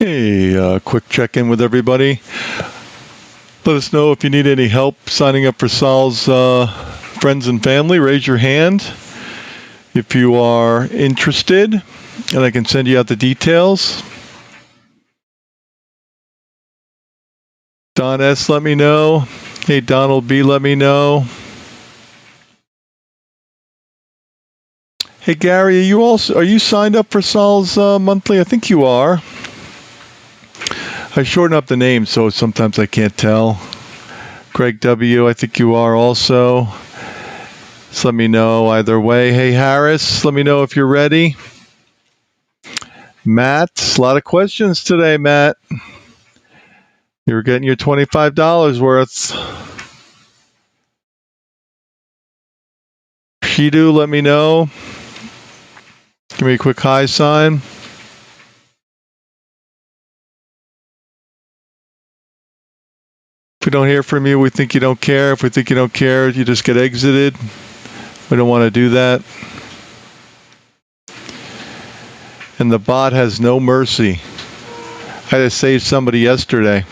Hey, quick check-in with everybody. Let us know if you need any help signing up for Sal's friends and family. Raise your hand if you are interested, and I can send you out the details. Don S, let me know. Hey, Donald B, let me know. Hey, Gary, are you signed up for Sal's monthly? I think you are. I shorten up the name, so sometimes I can't tell. Greg W, I think you are also. Just let me know either way. Hey, Harris, let me know if you're ready. Matt, a lot of questions today, Matt. You're getting your $25 worth. Shidu, let me know. Give me a quick hi sign. If we don't hear from you, we think you don't care. If we think you don't care, you just get exited. We don't want to do that. And the bot has no mercy. I had to save somebody yesterday.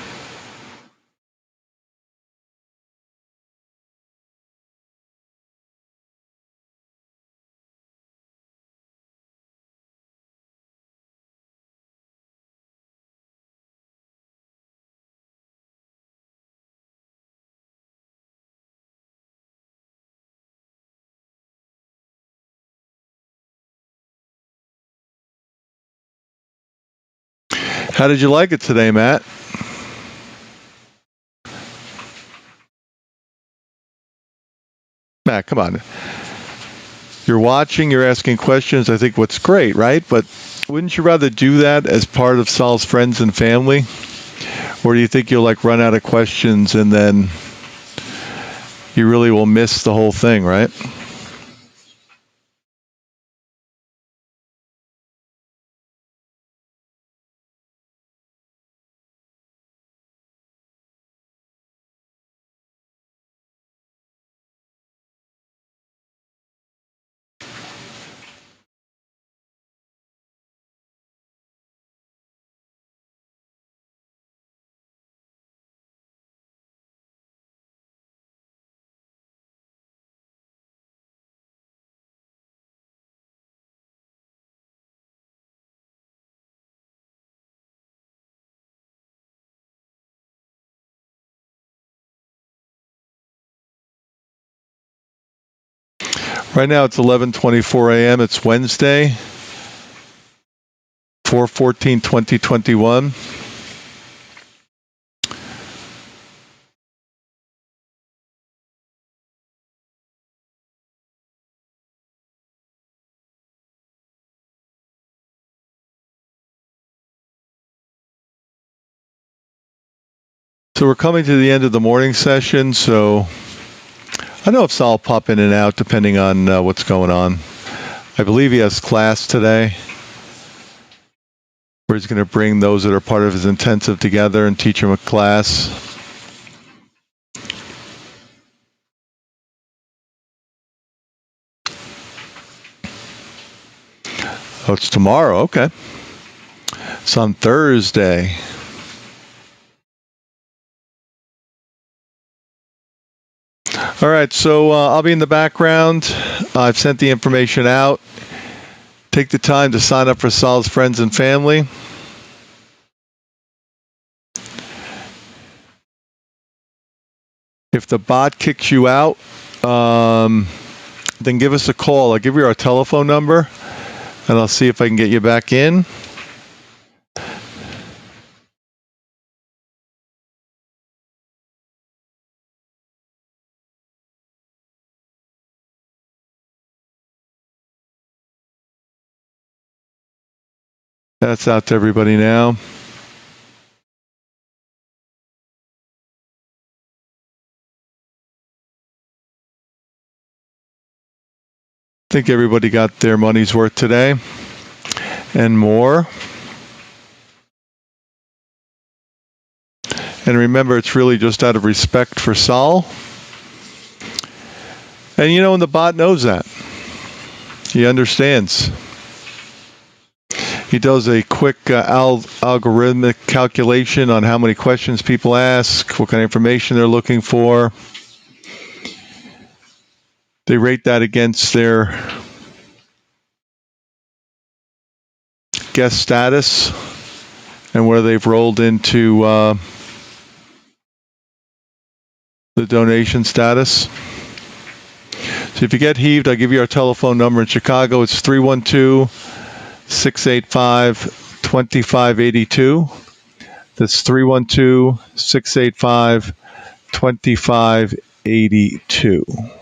How did you like it today, Matt? Matt, come on. You're watching, you're asking questions. I think what's great, right? But wouldn't you rather do that as part of Sal's friends and family? Or do you think you'll run out of questions and then you really will miss the whole thing, right? Right now it's 11:24 a.m. It's Wednesday, 4/14/2021. So we're coming to the end of the morning session, so I don't know if Sal will pop in and out depending on what's going on. I believe he has class today where he's going to bring those that are part of his intensive together and teach them a class. Oh, it's tomorrow. Okay. It's on Thursday. All right, so I'll be in the background. I've sent the information out. Take the time to sign up for Sal's friends and family. If the bot kicks you out, then give us a call. I'll give you our telephone number, and I'll see if I can get you back in. That's out to everybody now. I think everybody got their money's worth today and more. And remember, it's really just out of respect for Sal. And and the bot knows that. He understands. He does a quick algorithmic calculation on how many questions people ask, what kind of information they're looking for. They rate that against their guest status and where they've rolled into the donation status. So if you get heaved, I'll give you our telephone number in Chicago. It's 312-685-2582. That's 312-685-2582.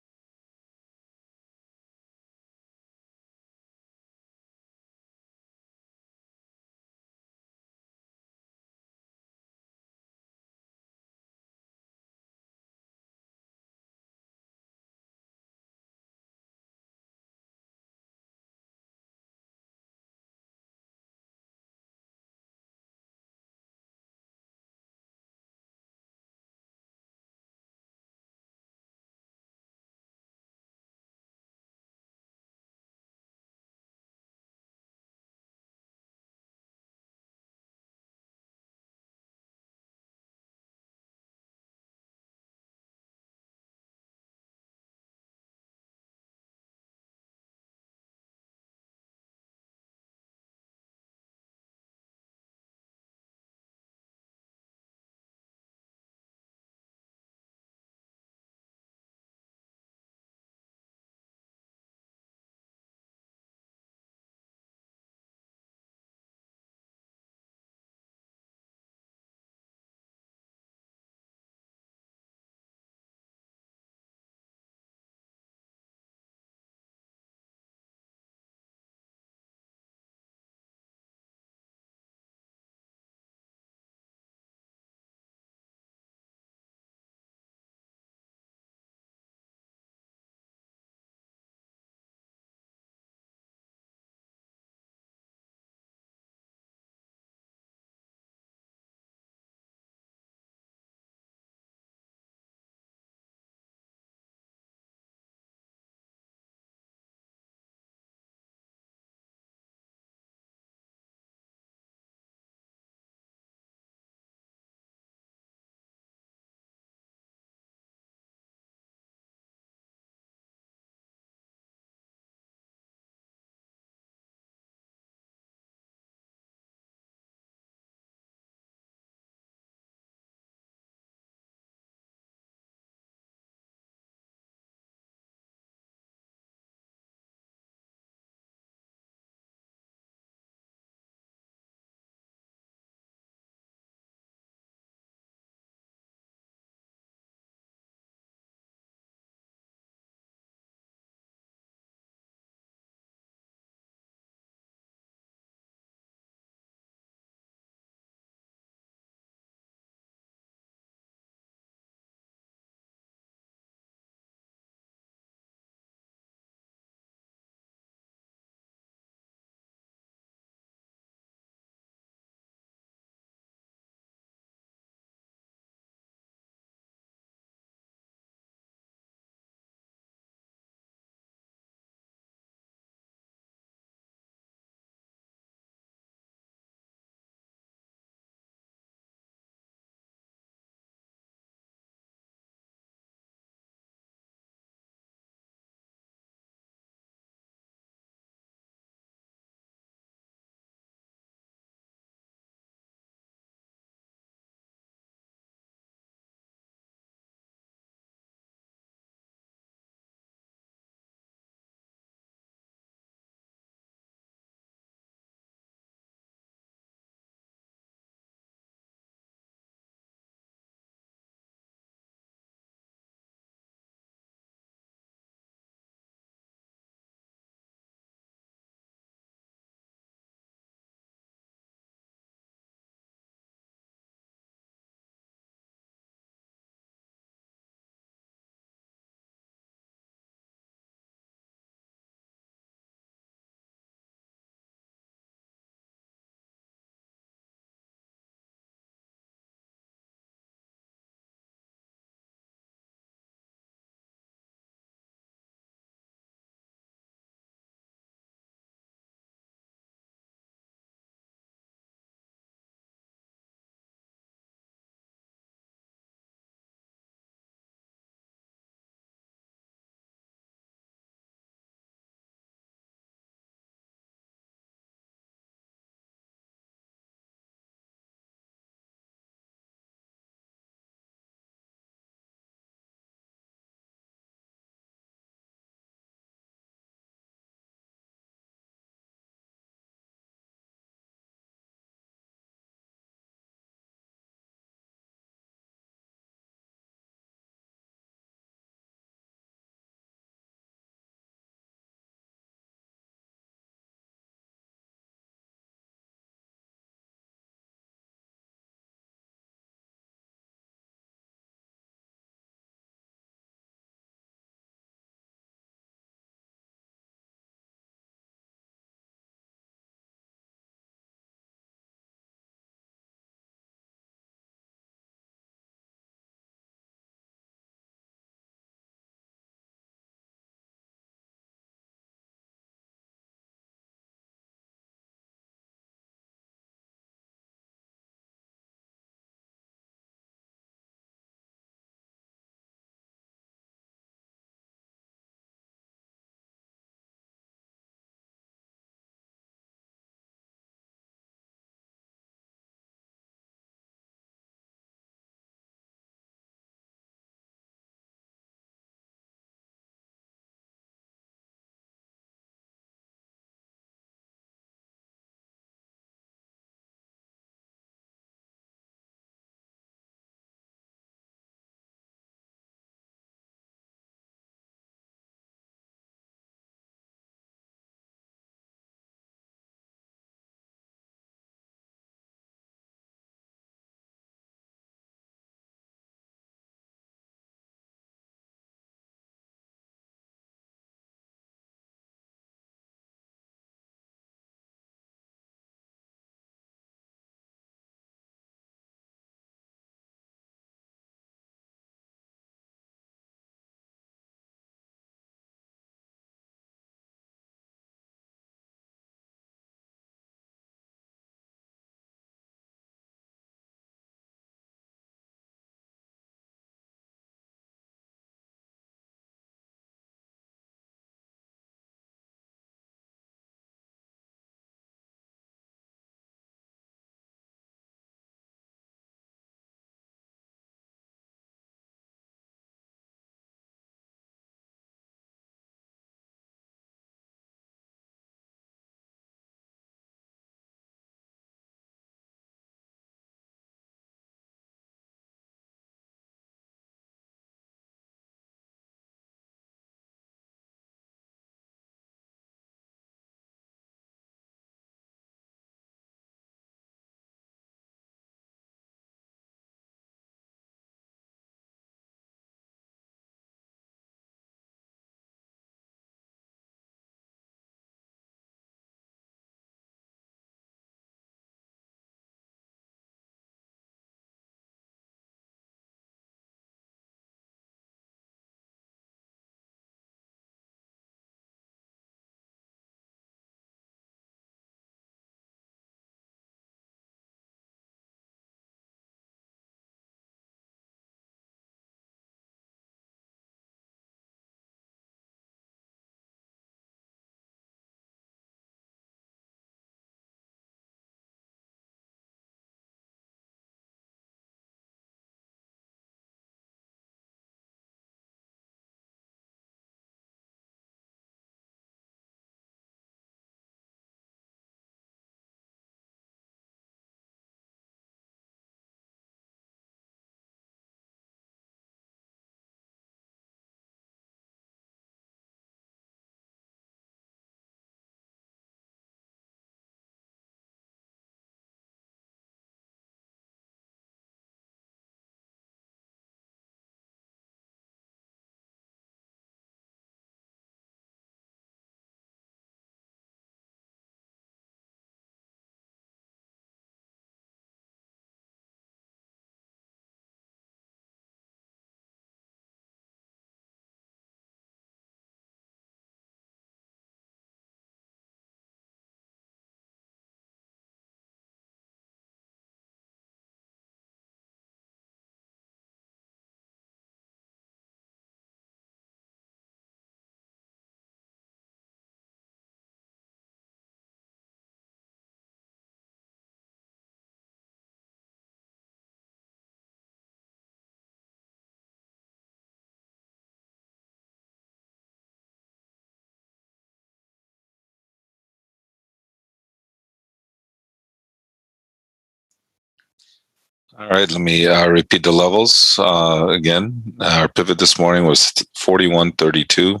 All right, let me repeat the levels again. Our pivot this morning was 41.32.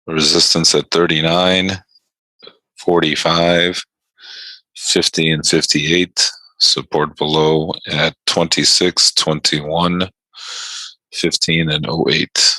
Resistance at 39, 45, 50 and 58. Support below at 26, 21, 15 and 08.